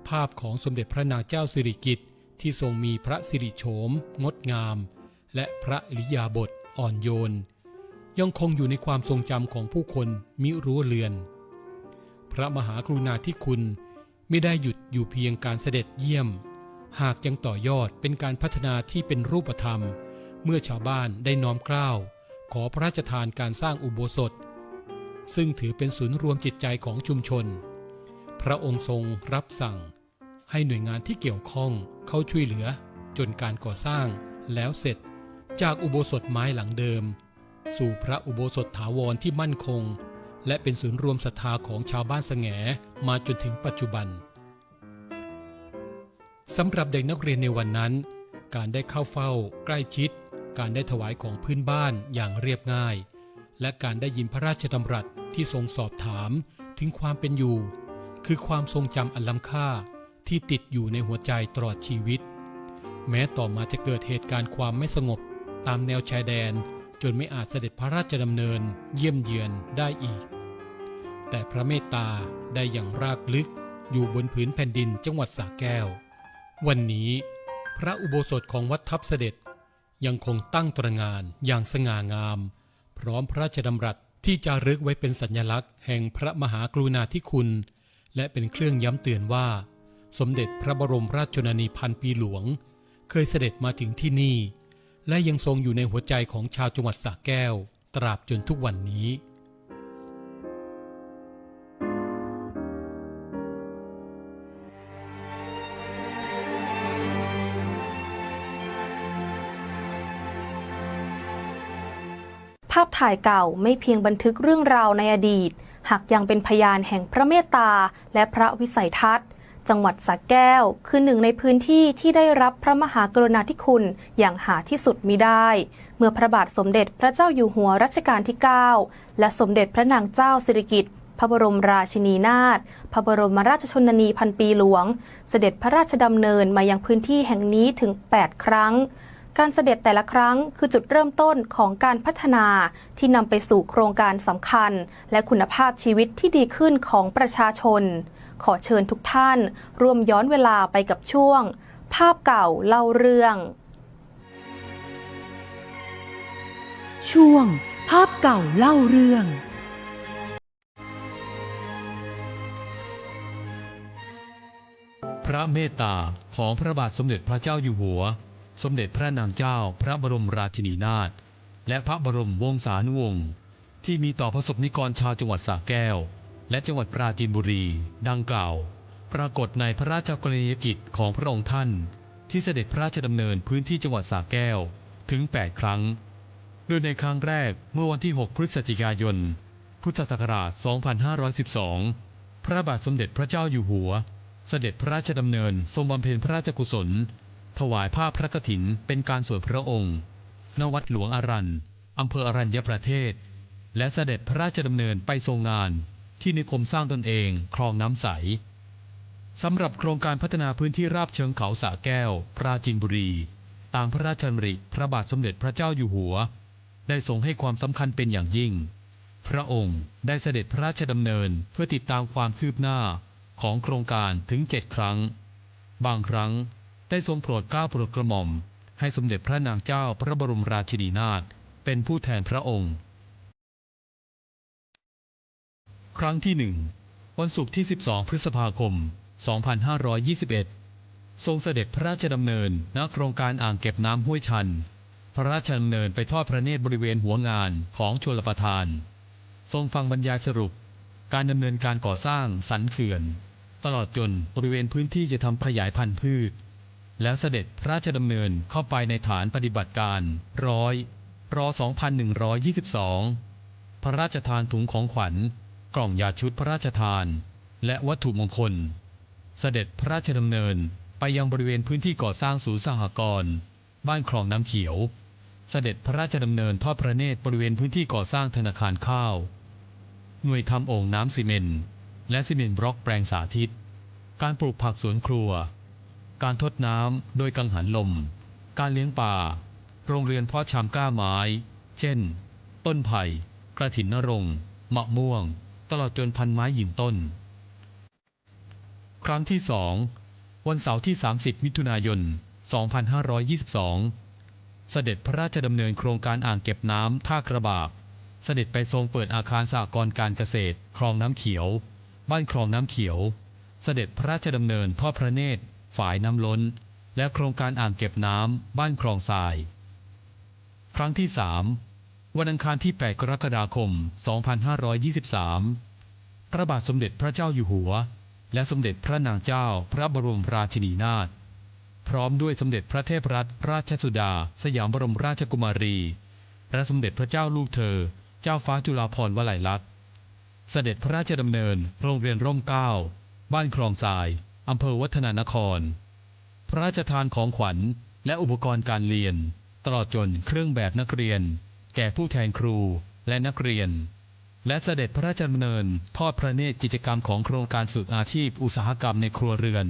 ภาพของสมเด็จพระนางเจ้าสิริกิติ์ที่ทรงมีพระสิริโฉมงดงามและพระอิริยาบถอ่อนโยนยังคงอยู่ในความทรงจำของผู้คนมิรู้เลือนพระมหากรุณาธิคุณไม่ได้หยุดอยู่เพียงการเสด็จเยี่ยมหากยังต่อยอดเป็นการพัฒนาที่เป็นรูปธรรมเมื่อชาวบ้านได้น้อมเกล้าขอพระราชทานการสร้างอุโบสถซึ่งถือเป็นศูนย์รวมจิตใจของชุมชนพระองค์ทรงรับสั่งให้หน่วยงานที่เกี่ยวข้องเข้าช่วยเหลือจนการก่อสร้างแล้วเสร็จจากอุโบสถไม้หลังเดิมสู่พระอุโบสถถาวรที่มั่นคงและเป็นศูนย์รวมศรัทธาของชาวบ้านแสงมาจนถึงปัจจุบันสำหรับเด็กนักเรียนในวันนั้นการได้เข้าเฝ้าใกล้ชิดการได้ถวายของพื้นบ้านอย่างเรียบง่ายและการได้ยินพระราชดำรัสที่ทรงสอบถามถึงความเป็นอยู่คือความทรงจำอันล้ำค่าที่ติดอยู่ในหัวใจตลอดชีวิตแม้ต่อมาจะเกิดเหตุการณ์ความไม่สงบตามแนวชายแดนจนไม่อาจเสด็จพระราชดำเนินเยี่ยมเยือนได้อีกแต่พระเมตตาได้อย่างรากลึกอยู่บนผืนแผ่นดินจังหวัดสระแก้ววันนี้พระอุโบสถของวัดทับเสด็จยังคงตั้งตระหง่านอย่างสง่างามพร้อมพระราชดำรัสที่จารึกไว้เป็นสัญลักษณ์แห่งพระมหากรุณาธิคุณและเป็นเครื่องย้ำเตือนว่าสมเด็จพระบรมราชชนนีพันปีหลวงเคยเสด็จมาถึงที่นี่และยังทรงอยู่ในหัวใจของชาวจังหวัดสระแก้วตราบจนทุกวันนี้ภาพถ่ายเก่าไม่เพียงบันทึกเรื่องราวในอดีตหากยังเป็นพยานแห่งพระเมตตาและพระวิสัยทัศน์จังหวัดสระแก้วคือหนึ่งในพื้นที่ที่ได้รับพระมหากรุณาธิคุณอย่างหาที่สุดมิได้เมื่อพระบาทสมเด็จพระเจ้าอยู่หัวรัชกาลที่ 9 และสมเด็จพระนางเจ้าสิริกิติ์พระบรมราชินีนาถพระบรมราชชนนีพันปีหลวงเสด็จพระราชดำเนินมายังพื้นที่แห่งนี้ถึง 8 ครั้งการเสด็จแต่ละครั้งคือจุดเริ่มต้นของการพัฒนาที่นำไปสู่โครงการสำคัญและคุณภาพชีวิตที่ดีขึ้นของประชาชนขอเชิญทุกท่านร่วมย้อนเวลาไปกับช่วงภาพเก่าเล่าเรื่องช่วงภาพเก่าเล่าเรื่องพระเมตตาของพระบาทสมเด็จพระเจ้าอยู่หัวสมเด็จพระนางเจ้าพระบรมราชินีนาถและพระบรมวงศานุวงศ์ที่มีต่อประสบนิกรชาวจังหวัดสระแก้วและจังหวัดปราจีนบุรีดังกล่าวปรากฏในพระราชกรณียกิจของพระองค์ท่านที่เสด็จพระราชดำเนินพื้นที่จังหวัดสระแก้วถึง 8 ครั้งโดยในครั้งแรกเมื่อวันที่ 6 พฤศจิกายน พุทธศักราช 2512 พระบาทสมเด็จพระเจ้าอยู่หัว เสด็จพระราชดำเนินทรงบำเพ็ญพระราชกุศลถวายผ้าพระกฐินเป็นการส่วนพระองค์ณวัดหลวงอารันอำเภออรัญญประเทศและเสด็จพระราชดำเนินไปทรงงานที่นิคมสร้างตนเองคลองน้ำใสสำหรับโครงการพัฒนาพื้นที่ราบเชิงเขาสระแก้วปราจีนบุรีตามพระราชดำริพระบาทสมเด็จพระเจ้าอยู่หัวได้ทรงให้ความสำคัญเป็นอย่างยิ่งพระองค์ได้เสด็จพระราชดำเนินเพื่อติดตามความคืบหน้าของโครงการถึง7 ครั้งบางครั้งได้ทรงโปรดเกล้าโปรดกระหม่อมให้สมเด็จพระนางเจ้าพระบรมราชินีนาถเป็นผู้แทนพระองค์ครั้งที่ 1 วันศุกร์ที่ 12 พฤษภาคม 2521 ทรงเสด็จพระราชดำเนินณโครงการอ่างเก็บน้ำห้วยชันพระราชดำเนินไปทอดพระเนตรบริเวณหัวงานของชลประทานทรงฟังบรรยายสรุปการดำเนินการก่อสร้างสันเขื่อนตลอดจนบริเวณพื้นที่จะทำขยายพันธุ์พืชแล้วเสด็จพระราชดำเนินเข้าไปในฐานปฏิบัติการร2122 พระราชทานถุงของขวัญกล่องยาชุดพระราชทานและวัตถุมงคลเสด็จพระราชดำเนินไปยังบริเวณพื้นที่ก่อสร้างศูนย์สหกรณ์บ้านคลองน้ำเขียวเสด็จพระราชดำเนินทอดพระเนตรบริเวณพื้นที่ก่อสร้างธนาคารข้าวหน่วยทำโอ่งน้ำซีเมนต์และซีเมนต์บล็อกแปลงสาธิตการปลูกผักสวนครัวการทดน้ำโดยกังหันลมการเลี้ยงปลาโรงเรือนเพาะชำกล้าไม้เช่นต้นไผ่กระถินนรงค์มะม่วงตลอดจนพันไม้ยืนต้นครั้งที่ 2 วันเสาร์ที่ 30 มิถุนายน 2522 เสด็จพระราชดำเนินโครงการอ่างเก็บน้ำท่ากระบากเสด็จไปทรงเปิดอาคารสหกรณ์การเกษตรคลองน้ำเขียวบ้านคลองน้ำเขียวเสด็จพระราชดำเนินทอดพระเนตรฝายน้ำล้นและโครงการอ่างเก็บน้ำบ้านคลองทรายครั้งที่ 3 วันอังคารที่ 8 กรกฎาคม 2523 พระบาทสมเด็จพระเจ้าอยู่หัวและสมเด็จพระนางเจ้าพระบรมราชินีนาถพร้อมด้วยสมเด็จพระเทพรัตนราชสุดาสยามบรมราชกุมารีและสมเด็จพระเจ้าลูกเธอเจ้าฟ้าจุฬาภรณ์วลัยลักษณ์เสด็จพระราชดำเนินโรงเรียนร่มเกล้าบ้านคลองทรายอำเภอวัฒนานครพระราชทานของขวัญและอุปกรณ์การเรียนตลอดจนเครื่องแบบนักเรียนแก่ผู้แทนครูและนักเรียนและเสด็จพระราชดำเนินทอดพระเนตรกิจกรรมของโครงการฝึกอาชีพอุตสาหกรรมในครัวเรือน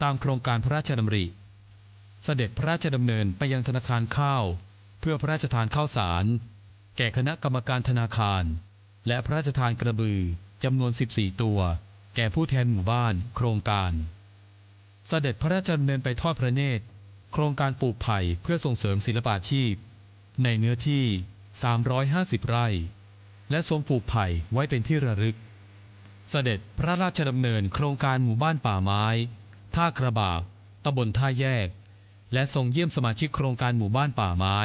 ตามโครงการพระราชดำริเสด็จพระราชดำเนินไปยังธนาคารข้าวเพื่อพระราชทานข้าวสารแก่คณะกรรมการธนาคารและพระราชทานกระบือจำนวน14 ตัวแก่ผู้แทนหมู่บ้านโครงการเสด็จพระราชดำเนินไปทอดพระเนตรโครงการปลูกไผ่เพื่อส่งเสริมศิลปาชีพในเนื้อที่350 ไร่และทรงปลูกไผ่ไว้เป็นที่ระลึกเสด็จพระราชดำเนินโครงการหมู่บ้านป่าไม้ท่ากระบากตำบลท่าแยกและทรงเยี่ยมสมาชิกโครงการหมู่บ้านป่าไม้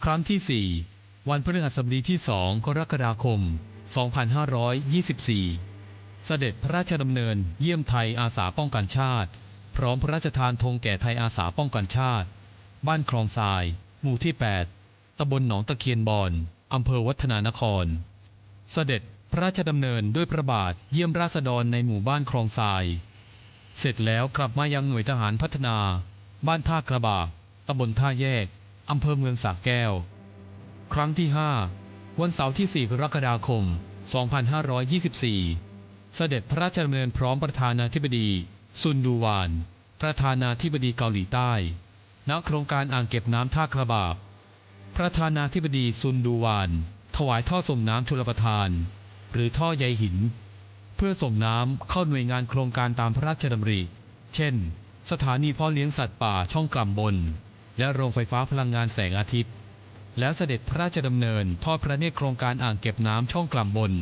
ครั้งที่ 4 วันพฤหัสบดีที่ 2 กรกฎาคม 2524 เสด็จพระราชดำเนินเยี่ยมไทยอาสาป้องกันชาติพร้อมพระราชทานธงแก่ไทยอาสาป้องกันชาติบ้านคลองทรายหมู่ที่ 8 ตำบลหนองตะเคียนบอนอำเภอวัฒนานครเสด็จพระราชดำเนินด้วยพระบาทเยี่ยมราษฎรในหมู่บ้านคลองทรายเสร็จแล้วกลับมายังหน่วยทหารพัฒนาบ้านท่ากระบากตำบลท่าแยกอำเภอเมืองสระแก้วครั้งที่ 5 วันเสาร์ที่ 4 กรกฎาคม 2524 เสด็จพระราชดำเนินพร้อมประธานาธิบดีซุนดูวานประธานาธิบดีเกาหลีใต้ณโครงการอ่างเก็บน้ำท่ากระบากประธานาธิบดีซุนดูวานถวายท่อส่งน้ำชลประทานหรือท่อใยหินเพื่อส่งน้ำเข้าหน่วยงานโครงการตามพระราชดำริเช่นสถานีเพาะเลี้ยงสัตว์ป่าช่องกล่ำบนและโรงไฟฟ้าพลังงานแสงอาทิตย์แล้วเสด็จพระราชดำเนินทอดพระเนตรโครงการอ่างเก็บน้ำช่องกล่ำบน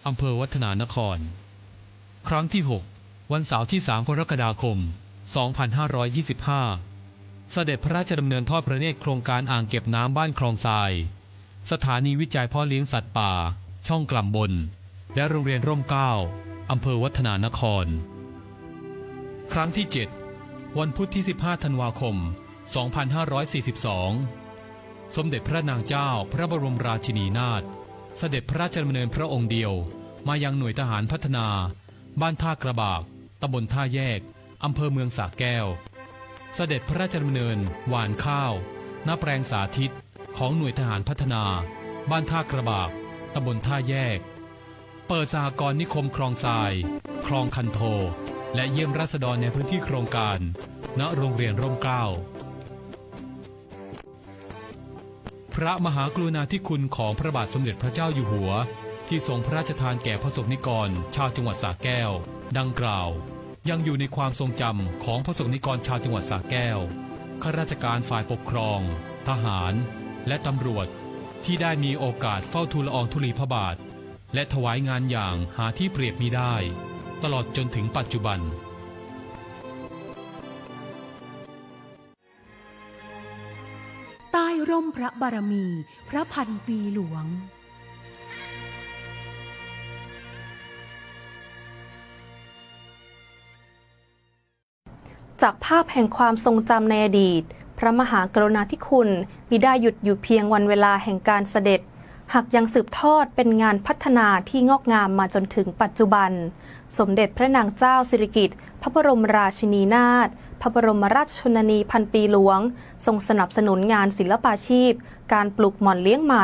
อำเภอวัฒนานครครั้งที่ 6 วันเสาร์ที่ 3 กรกฎาคม 2525 เสด็จพระราชดำเนินทอดพระเนตรโครงการอ่างเก็บน้ำบ้านคลองทรายสถานีวิจัยเพาะเลี้ยงสัตว์ป่าช่องกล่ำบนและโรงเรียนร่มเกล้าอำเภอวัฒนานครครั้งที่ 7 วันพุธที่ 15 ธันวาคม 2542 สมเด็จพระนางเจ้าพระบรมราชินีนาถเสด็จพระราชดำเนินพระองค์เดียวมายังหน่วยทหารพัฒนาบ้านท่ากระบากต ตำบลท่าแยกอำเภอเมืองสระแก้วเสด็จพระราชดำเนินหว่านข้าวณแปลงสาธิตของหน่วยทหารพัฒนาบ้านท่ากระบากตำบลท่าแยกเปิดสหกรณ์นิคมคลองทรายคลองคันโทและเยี่ยมราษฎรในพื้นที่โครงการณโรงเรียนร่มเกล้าพระมหากรุณาธิคุณของพระบาทสมเด็จพระเจ้าอยู่หัวที่ทรงพระราชทานแก่ประสบนิกรชาวจังหวัดสระแก้วดังกล่าวยังอยู่ในความทรงจำของประสบนิกรชาวจังหวัดสระแก้วข้าราชการฝ่ายปกครองทหารและตำรวจที่ได้มีโอกาสเฝ้าทูลละอองธุลีพระบาทและถวายงานอย่างหาที่เปรียบมิได้ตลอดจนถึงปัจจุบันใต้ร่มพระบารมีพระพันปีหลวงจากภาพแห่งความทรงจำในอดีตพระมหากรุณาธิคุณมิได้หยุดอยู่เพียงวันเวลาแห่งการเสด็จหากยังสืบทอดเป็นงานพัฒนาที่งอกงามมาจนถึงปัจจุบันสมเด็จพระนางเจ้าสิริกิติ์พระบรมราชินีนาถพระบรมราชชนนีพันปีหลวงทรงสนับสนุนงานศิลปาชีพการปลูกหม่อนเลี้ยงไหม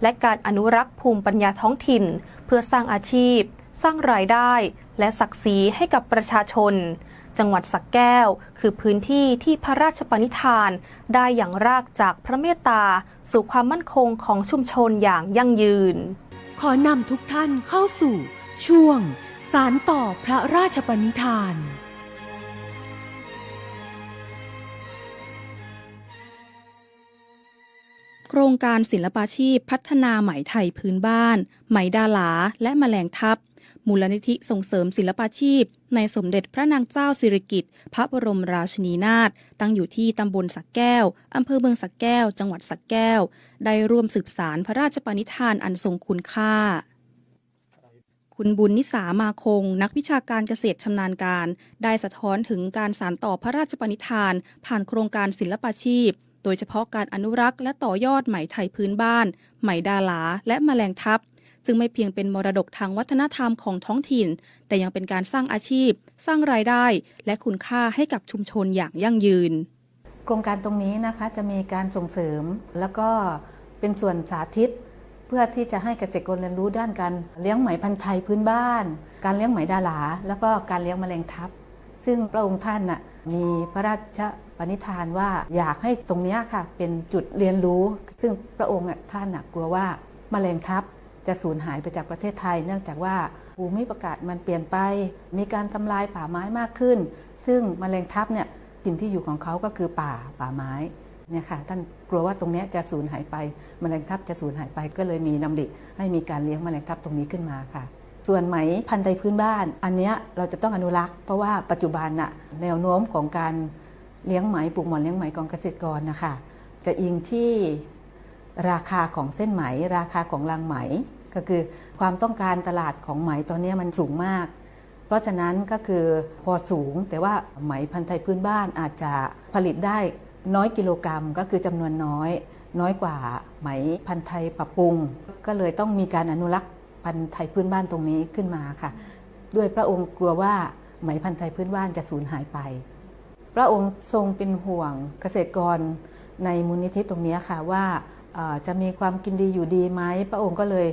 และการอนุรักษ์ภูมิปัญญาท้องถิ่นเพื่อสร้างอาชีพสร้างรายได้และศักดิ์ศรีให้กับประชาชนจังหวัดสระแก้วคือพื้นที่ที่พระราชปณิธานได้อย่างรากจากพระเมตตาสู่ความมั่นคงของชุมชนอย่างยั่งยืนขอนำทุกท่านเข้าสู่ช่วงสานต่อพระราชปณิธานโครงการศิลปาชีพพัฒนาไหมไทยพื้นบ้านไหมดาหลาและแมลงทับมูลนิธิส่งเสริมศิลปาชีพในสมเด็จพระนางเจ้าสิริกิติ์พระบรมราชินีนาถตั้งอยู่ที่ตำบลสระแก้วอำเภอเมืองสระแก้วจังหวัดสระแก้วได้ร่วมสืบสานพระราชปณิธานอันทรงคุณค่าคุณบุญนิสามาคงนักวิชาการเกษตรชำนาญการได้สะท้อนถึงการสานต่อพระราชปณิธานผ่านโครงการศิลปาชีพโดยเฉพาะการอนุรักษ์และต่อยอดไหมไทยพื้นบ้านไหมดาหลาและแมลงทับซึ่งไม่เพียงเป็นมรดกทางวัฒนธรรมของท้องถิ่นแต่ยังเป็นการสร้างอาชีพสร้างรายได้และคุณค่าให้กับชุมชนอย่างยั่งยืนโครงการตรงนี้นะคะจะมีการส่งเสริมแล้วก็เป็นส่วนสาธิตเพื่อที่จะให้เกษตรกรเรียนรู้ด้านการเลี้ยงไหมพันธุ์ไทยพื้นบ้านการเลี้ยงไหมดาหลาแล้วก็การเลี้ยงแมลงทับซึ่งพระองค์ท่านน่ะมีพระราชปณิธานว่าอยากให้ตรงนี้ค่ะเป็นจุดเรียนรู้ซึ่งพระองค์ท่านกลัวว่าแมลงทับจะสูญหายไปจากประเทศไทยเนื่องจากว่าภูมิประกาศมันเปลี่ยนไปมีการทำลายป่าไม้มากขึ้นซึ่งแมลงทับเนี่ยถิ่นที่อยู่ของเขาก็คือป่าไม้เนี่ยค่ะท่านกลัวว่าตรงนี้จะสูญหายไปแมลงทับจะสูญหายไปก็เลยมีดำริให้มีการเลี้ยงแมลงทับตรงนี้ขึ้นมาค่ะส่วนไหมพันธุ์ไทยพื้นบ้านอันนี้เราจะต้องอนุรักษ์เพราะว่าปัจจุบันน่ะแนวโน้มของการเลี้ยงไหมปลูกหม่อนเลี้ยงไหมของเกษตรกรนะคะจะอิงที่ราคาของเส้นไหมราคาของรังไหมก็คือความต้องการตลาดของไหมตอนนี้มันสูงมากเพราะฉะนั้นก็คือพอสูงแต่ว่าไหมพันธุ์ไทยพื้นบ้านอาจจะผลิตได้น้อยกิโลกรัมก็คือจำนวนน้อยกว่าไหมพันธุ์ไทยปรับปรุงก็เลยต้องมีการอนุรักษ์พันธุ์ไทยพื้นบ้านตรงนี้ขึ้นมาค่ะด้วยพระองค์กลัวว่าไหมพันธุ์ไทยพื้นบ้านจะสูญหายไปพระองค์ทรงเป็นห่วงเกษตรกรในมูลนิธิตรงนี้ค่ะว่าจะมีความกินดีอยู่ดีไหมพระองค์ก็เลย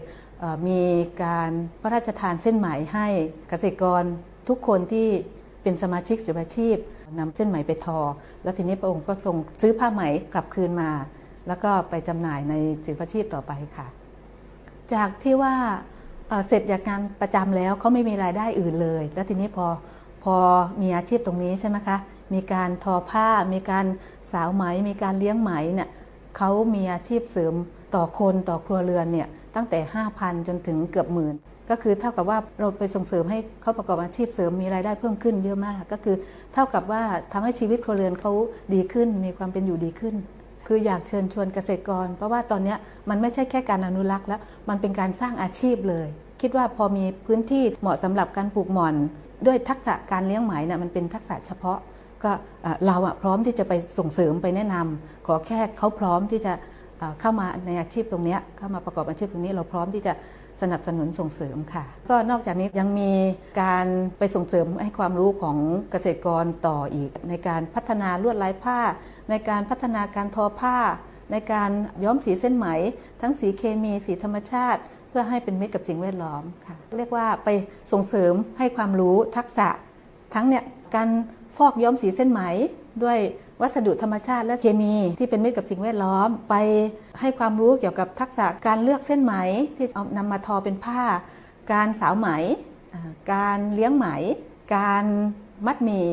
มีการพระราชทานเส้นไหมให้เกษตรกรทุกคนที่เป็นสมาชิกศิลปาชีพนำเส้นไหมไปทอแล้วทีนี้พระองค์ก็ทรงซื้อผ้าไหมกลับคืนมาแล้วก็ไปจำหน่ายในศิลปาชีพต่อไปค่ะจากที่ว่าเสร็จจากงานประจำแล้วเขาไม่มีรายได้อื่นเลยแล้วทีนี้พอมีอาชีพตรงนี้ใช่ไหมคะมีการทอผ้ามีการสาวไหมมีการเลี้ยงไหมเนี่ยเขามีอาชีพเสริมต่อคนต่อครัวเรือนเนี่ยตั้งแต่ 5,000 จนถึงเกือบหมื่นก็คือเท่ากับว่าเราไปส่งเสริมให้เขาประกอบอาชีพเสริมมีรายได้เพิ่มขึ้นเยอะมากก็คือเท่ากับว่าทำให้ชีวิตครัวเรือนเขาดีขึ้นมีความเป็นอยู่ดีขึ้นคืออยากเชิญชวนเกษตรกรเพราะว่าตอนนี้มันไม่ใช่แค่การอนุรักษ์แล้วมันเป็นการสร้างอาชีพเลยคิดว่าพอมีพื้นที่เหมาะสำหรับการปลูกหม่อนด้วยทักษะการเลี้ยงไหมเนี่ยมันเป็นทักษะเฉพาะก็เราพร้อมที่จะไปส่งเสริมไปแนะนำขอแค่เขาพร้อมที่จะ เข้ามาในอาชีพตรงนี้เข้ามาประกอบอาชีพตรงนี้เราพร้อมที่จะสนับสนุนส่งเสริมค่ะก็นอกจากนี้ยังมีการไปส่งเสริมให้ความรู้ของเกษตรกรต่ออีกในการพัฒนาลวดลายผ้าในการพัฒนาการทอผ้าในการย้อมสีเส้นไหมทั้งสีเคมีสีธรรมชาติเพื่อให้เป็นมิตรกับสิ่งแวดล้อมค่ะเรียกว่าไปส่งเสริมให้ความรู้ทักษะทั้งเนี่ยการฟอกย้อมสีเส้นไหมด้วยวัสดุธรรมชาติและเคมีที่เป็นมิตรกับสิ่งแวดล้อมไปให้ความรู้เกี่ยวกับทักษะการเลือกเส้นไหมที่เอานำมาทอเป็นผ้าการสาวไหมการเลี้ยงไหมการมัดหมี่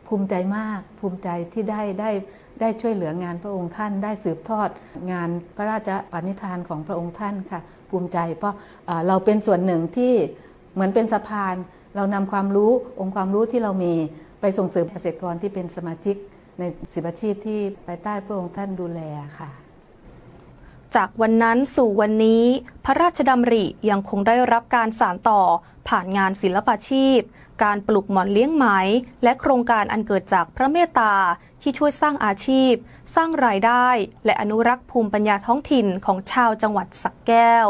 ภูมิใจมากภูมิใจที่ได้ช่วยเหลืองานพระองค์ท่านได้สืบทอดงานพระราชปณิธานของพระองค์ท่านค่ะภูมิใจเพราะเราเป็นส่วนหนึ่งที่เหมือนเป็นสะพานเรานำความรู้องค์ความรู้ที่เรามีไปส่งเสริมเกษตรกรที่เป็นสมาชิกใน10อาชีพที่ภายใต้พระองค์ท่านดูแลค่ะจากวันนั้นสู่วันนี้พระราชดำริยังคงได้รับการสานต่อผ่านงานศิลปาชีพการปลูกหม่อนเลี้ยงไหมและโครงการอันเกิดจากพระเมตตาที่ช่วยสร้างอาชีพสร้างรายได้และอนุรักษ์ภูมิปัญญาท้องถิ่นของชาวจังหวัดสระแก้ว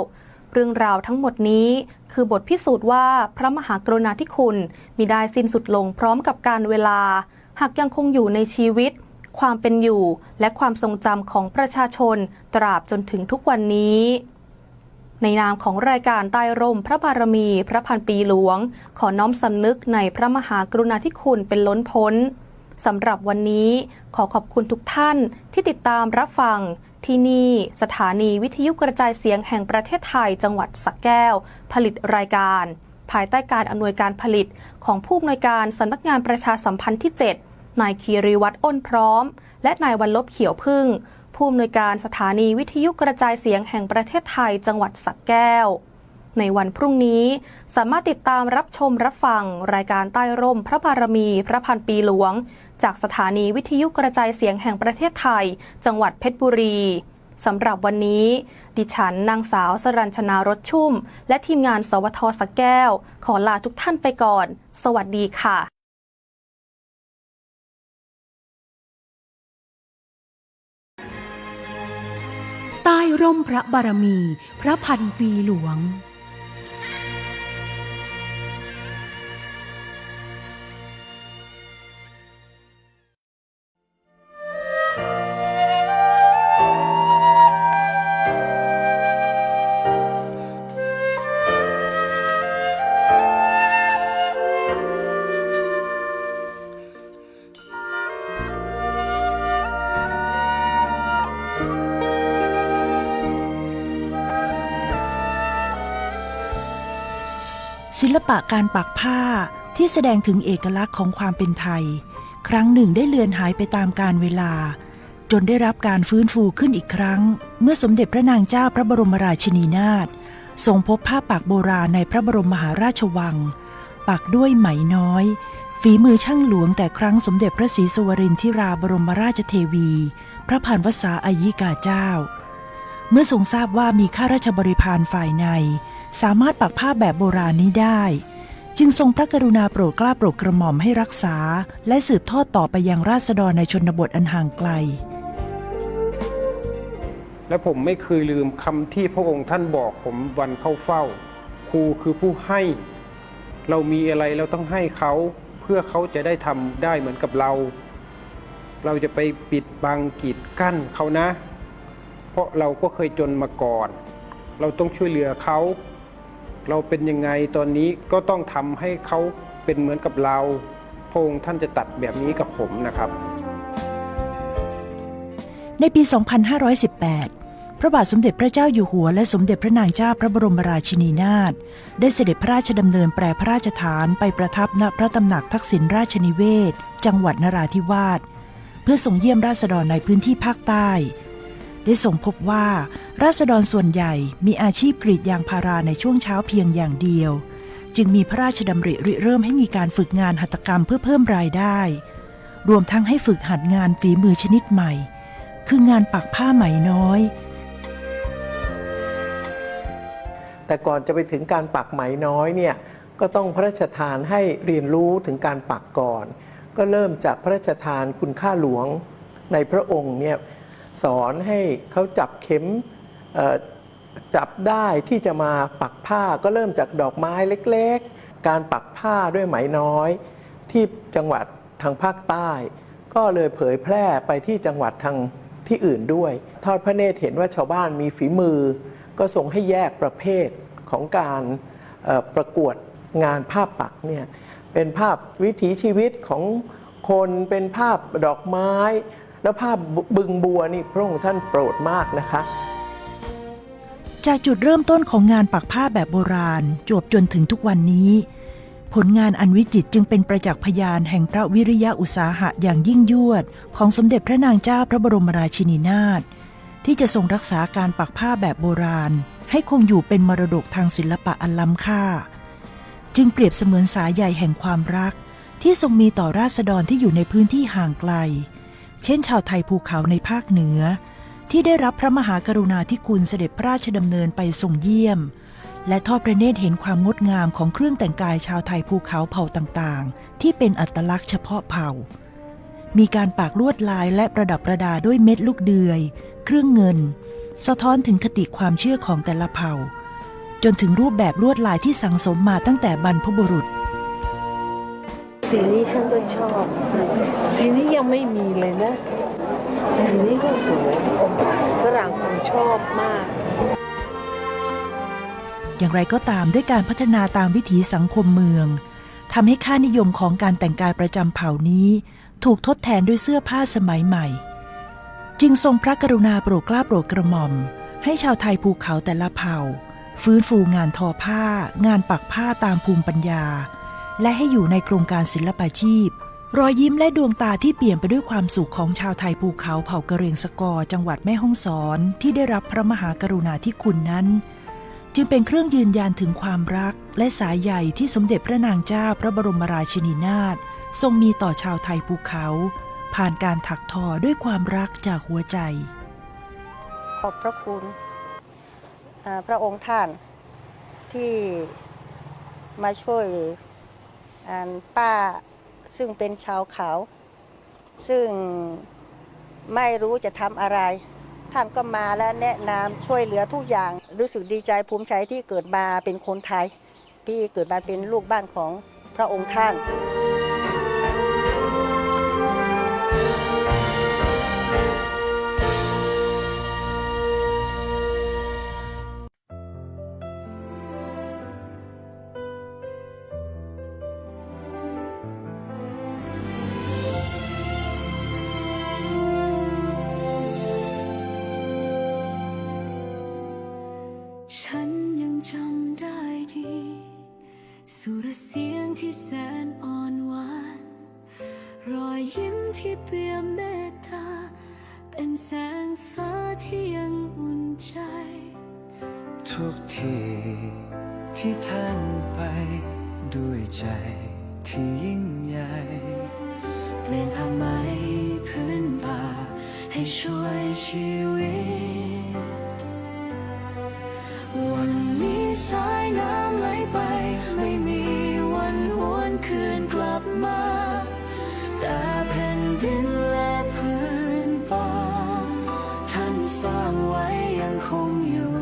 เรื่องราวทั้งหมดนี้คือบทพิสูจน์ว่าพระมหากรุณาธิคุณมิได้สิ้นสุดลงพร้อมกับการเวลาหากยังคงอยู่ในชีวิตความเป็นอยู่และความทรงจำของประชาชนตราบจนถึงทุกวันนี้ในนามของรายการใต้ร่มพระบารมีพระพันปีหลวงขอน้อมสำนึกในพระมหากรุณาธิคุณเป็นล้นพ้นสำหรับวันนี้ขอขอบคุณทุกท่านที่ติดตามรับฟังที่นี่สถานีวิทยุกระจายเสียงแห่งประเทศไทยจังหวัดสระแก้วผลิตรายการภายใต้การอำนวยการผลิตของผู้อำนวยการสำนักงานประชาสัมพันธ์ที่7นายคีรีวัฒน์อ้นพร้อมและนายวันลบเขียวพึ่งผู้อำนวยการสถานีวิทยุกระจายเสียงแห่งประเทศไทยจังหวัดสระแก้วในวันพรุ่งนี้สามารถติดตามรับชมรับฟังรายการใต้ร่มพระบารมีพระพันปีหลวงจากสถานีวิทยุกระจายเสียงแห่งประเทศไทยจังหวัดเพชรบุรีสำหรับวันนี้ดิฉันนางสาวสรัญชนารสชุ่มและทีมงานสวท.สระแก้วขอลาทุกท่านไปก่อนสวัสดีค่ะใต้ร่มพระบารมีพระพันปีหลวงศิลปะการปักผ้าที่แสดงถึงเอกลักษณ์ของความเป็นไทยครั้งหนึ่งได้เลือนหายไปตามกาลเวลาจนได้รับการฟื้นฟูขึ้นอีกครั้งเมื่อสมเด็จพระนางเจ้าพระบรมราชินีนาถทรงพบผ้าปักโบราณในพระบรมมหาราชวังปักด้วยไหมน้อยฝีมือช่างหลวงแต่ครั้งสมเด็จพระศรีสุวรินทราบรมราชเทวีพระพันวษาอายิกาเจ้าเมื่อทรงทราบว่ามีข้าราชบริพารฝ่ายในสามารถปักผ้าแบบโบราณนี้ได้จึงทรงพระกรุณาโปรดเกล้าโปรดกระหม่อมให้รักษาและสืบทอดต่อไปยังราษฎรในชนบทอันห่างไกลและผมไม่เคยลืมคำที่พระองค์ท่านบอกผมวันเข้าเฝ้าครูคือผู้ให้เรามีอะไรเราต้องให้เขาเพื่อเขาจะได้ทำได้เหมือนกับเราจะไปปิดบังกีดกั้นเขานะเพราะเราก็เคยจนมาก่อนเราต้องช่วยเหลือเขาเราเป็นยังไงตอนนี้ก็ต้องทำให้เขาเป็นเหมือนกับเราพระองค์ท่านจะตัดแบบนี้กับผมนะครับในปี 2518 พระบาทสมเด็จพระเจ้าอยู่หัวและสมเด็จพระนางเจ้าพระบรมราชินีนาถได้เสด็จพระราชดำเนินแปรพระราชฐานไปประทับณพระตำหนักทักษิณราชนิเวศน์จังหวัดนราธิวาสเพื่อส่งเยี่ยมราษฎรในพื้นที่ภาคใต้ได้ทรงพบว่าราษฎรส่วนใหญ่มีอาชีพกรีดยางพาราในช่วงเช้าเพียงอย่างเดียวจึงมีพระราชดำริริเริ่มให้มีการฝึกงานหัตถกรรมเพื่อเพิ่มรายได้รวมทั้งให้ฝึกหัดงานฝีมือชนิดใหม่คืองานปักผ้าไหมน้อยแต่ก่อนจะไปถึงการปักไหมน้อยเนี่ยก็ต้องพระราชทานให้เรียนรู้ถึงการปักก่อนก็เริ่มจากพระราชทานคุณค่าหลวงในพระองค์เนี่ย สอนให้เขาจับเข็มจับได้ที่จะมาปักผ้าก็เริ่มจากดอกไม้เล็กๆการปักผ้าด้วยไหมน้อยที่จังหวัดทางภาคใต้ก็เลยเผยแพร่ไปที่จังหวัดทางที่อื่นด้วยทอดพระเนตรเห็นว่าชาวบ้านมีฝีมือก็ทรงให้แยกประเภทของการประกวดงานภาพปักเนี่ยเป็นภาพวิถีชีวิตของคนเป็นภาพดอกไม้แล้วภาพบึงบัวนี่พระองค์ท่านโปรดมากนะคะจากจุดเริ่มต้นของงานปักผ้าแบบโบราณจวบจนถึงทุกวันนี้ผลงานอันวิจิตรจึงเป็นประจักษ์พยานแห่งพระวิริยะอุตสาหะอย่างยิ่งยวดของสมเด็จพระนางเจ้าพระบรมราชินีนาถที่จะทรงรักษาการปักผ้าแบบโบราณให้คงอยู่เป็นมรดกทางศิลปะอันล้ำค่าจึงเปรียบเสมือนสายใยแห่งความรักที่ทรงมีต่อราษฎรที่อยู่ในพื้นที่ห่างไกลเช่นชาวไทยภูเขาในภาคเหนือที่ได้รับพระมหากรุณาธิคุณเสด็จพระราชดำเนินไปทรงเยี่ยมและทอดพระเนตรเห็นความงดงามของเครื่องแต่งกายชาวไทยภูเขาเผ่าต่างๆที่เป็นอัตลักษณ์เฉพาะเผ่ามีการปักลวดลายและประดับประดาด้วยเม็ดลูกเดือยเครื่องเงินสะท้อนถึงคติความเชื่อของแต่ละเผ่าจนถึงรูปแบบลวดลายที่สั่งสมมาตั้งแต่บรรพบุรุษสีนี้ฉันก็ชอบสีนี้ยังไม่มีเลยนะสีนี้ก็สวยฝรั่งคงชอบมากอย่างไรก็ตามด้วยการพัฒนาตามวิถีสังคมเมืองทำให้ค่านิยมของการแต่งกายประจำเผ่านี้ถูกทดแทนด้วยเสื้อผ้าสมัยใหม่จึงทรงพระกรุณาโปรดเกล้าโปรดกระหม่อมให้ชาวไทยภูเขาแต่ละเผ่าฟื้นฟูงานทอผ้างานปักผ้าตามภูมิปัญญาและให้อยู่ในโครงการศิลปาชีพรอยยิ้มและดวงตาที่เปี่ยมไปด้วยความสุขของชาวไทยภูเขาเผ่ากะเหรี่ยงสกอร์จังหวัดแม่ฮ่องสอนที่ได้รับพระมหากรุณาธิคุณนั้นจึงเป็นเครื่องยืนยันถึงความรักและสายใยที่สมเด็จพระนางเจ้าพระบรมราชินีนาถทรงมีต่อชาวไทยภูเขาผ่านการถักทอด้วยความรักจากหัวใจขอบพระคุณพระองค์ท่านที่มาช่วยป้าซึ่งเป็นชาวเขาซึ่งไม่รู้จะทำอะไรท่านก็มาและแนะนำช่วยเหลือทุกอย่างรู้สึกดีใจภูมิใจที่เกิดมาเป็นคนไทยที่เกิดมาเป็นลูกบ้านของพระองค์ท่านฉันยังจำได้ดีสุรเสียงที่แสนอ่อนหวานรอยยิ้มที่เปี่ยมเมตตาเป็นแสงฟ้าที่ยังอุ่นใจทุกทีที่ท่านไปด้วยใจที่ยิ่งใหญ่เปลี่ยนผ้าไหมพื้นป่าให้ช่วยชีวิตวันนี้สายน้ำไหลไปไม่มีวันหวนคืนกลับมาแต่แผ่นดินและพื้นป่าท่านสร้างไว้ยังคงอยู่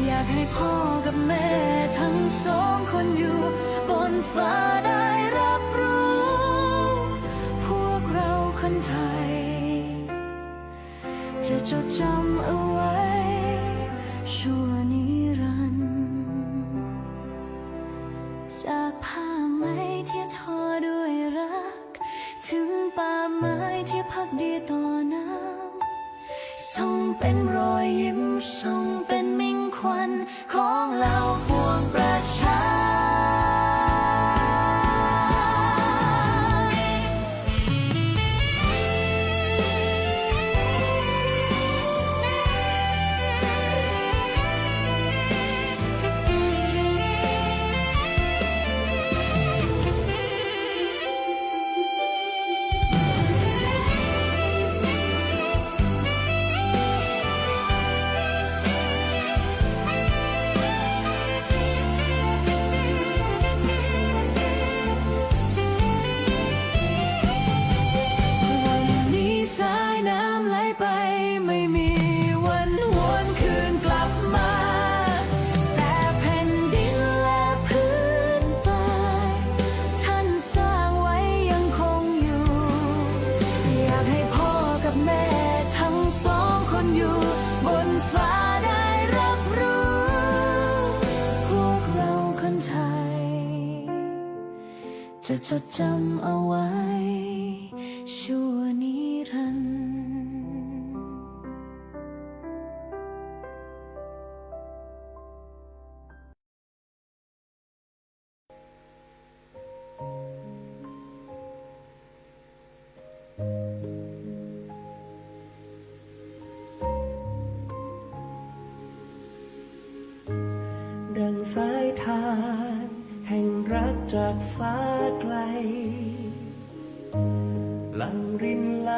อยากให้พ่อกับแม่ทั้งสองคนอยู่บนฟ้าได้รับรู้พวกเราคนไทยจะจดจำเอาไว้ชั่วนิรันดร์จากผ้าไหมที่ทอด้วยรักถึงป่าไม้ที่พักดีต่อน้ำส่งเป็นรอยยิ้มส่งเป็นมิ่งควันของเราปวงประชา จะจดจำเอาไว้ชั่วนิรันดร์ดังสายทานแห่งรักจากฟ้าไกลหลั่งรินไหล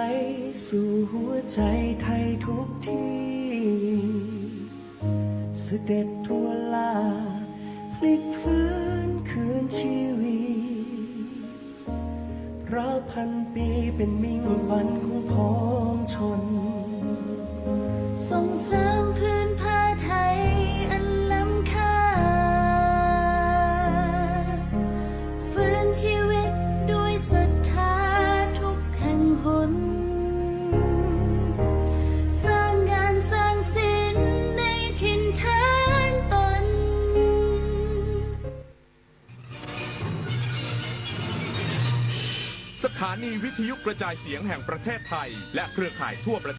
สู่หัวใจไทยทุกที่เสด็จทั่วลาพลิกฟื้นคืนชีวีเพราะพันปีเป็นมิ่งขวัญของพ้องชนส่งเสริมพื้นผ้าไทยอันล้ำค่าฟื้นชีวิตด้วยศรัทธาทุกแห่งหนสร้างงานสร้างศิลป์ในถิ่นฐานตน สถานีวิทยุกระจายเสียงแห่งประเทศไทยและเครือข่ายทั่วประเทศ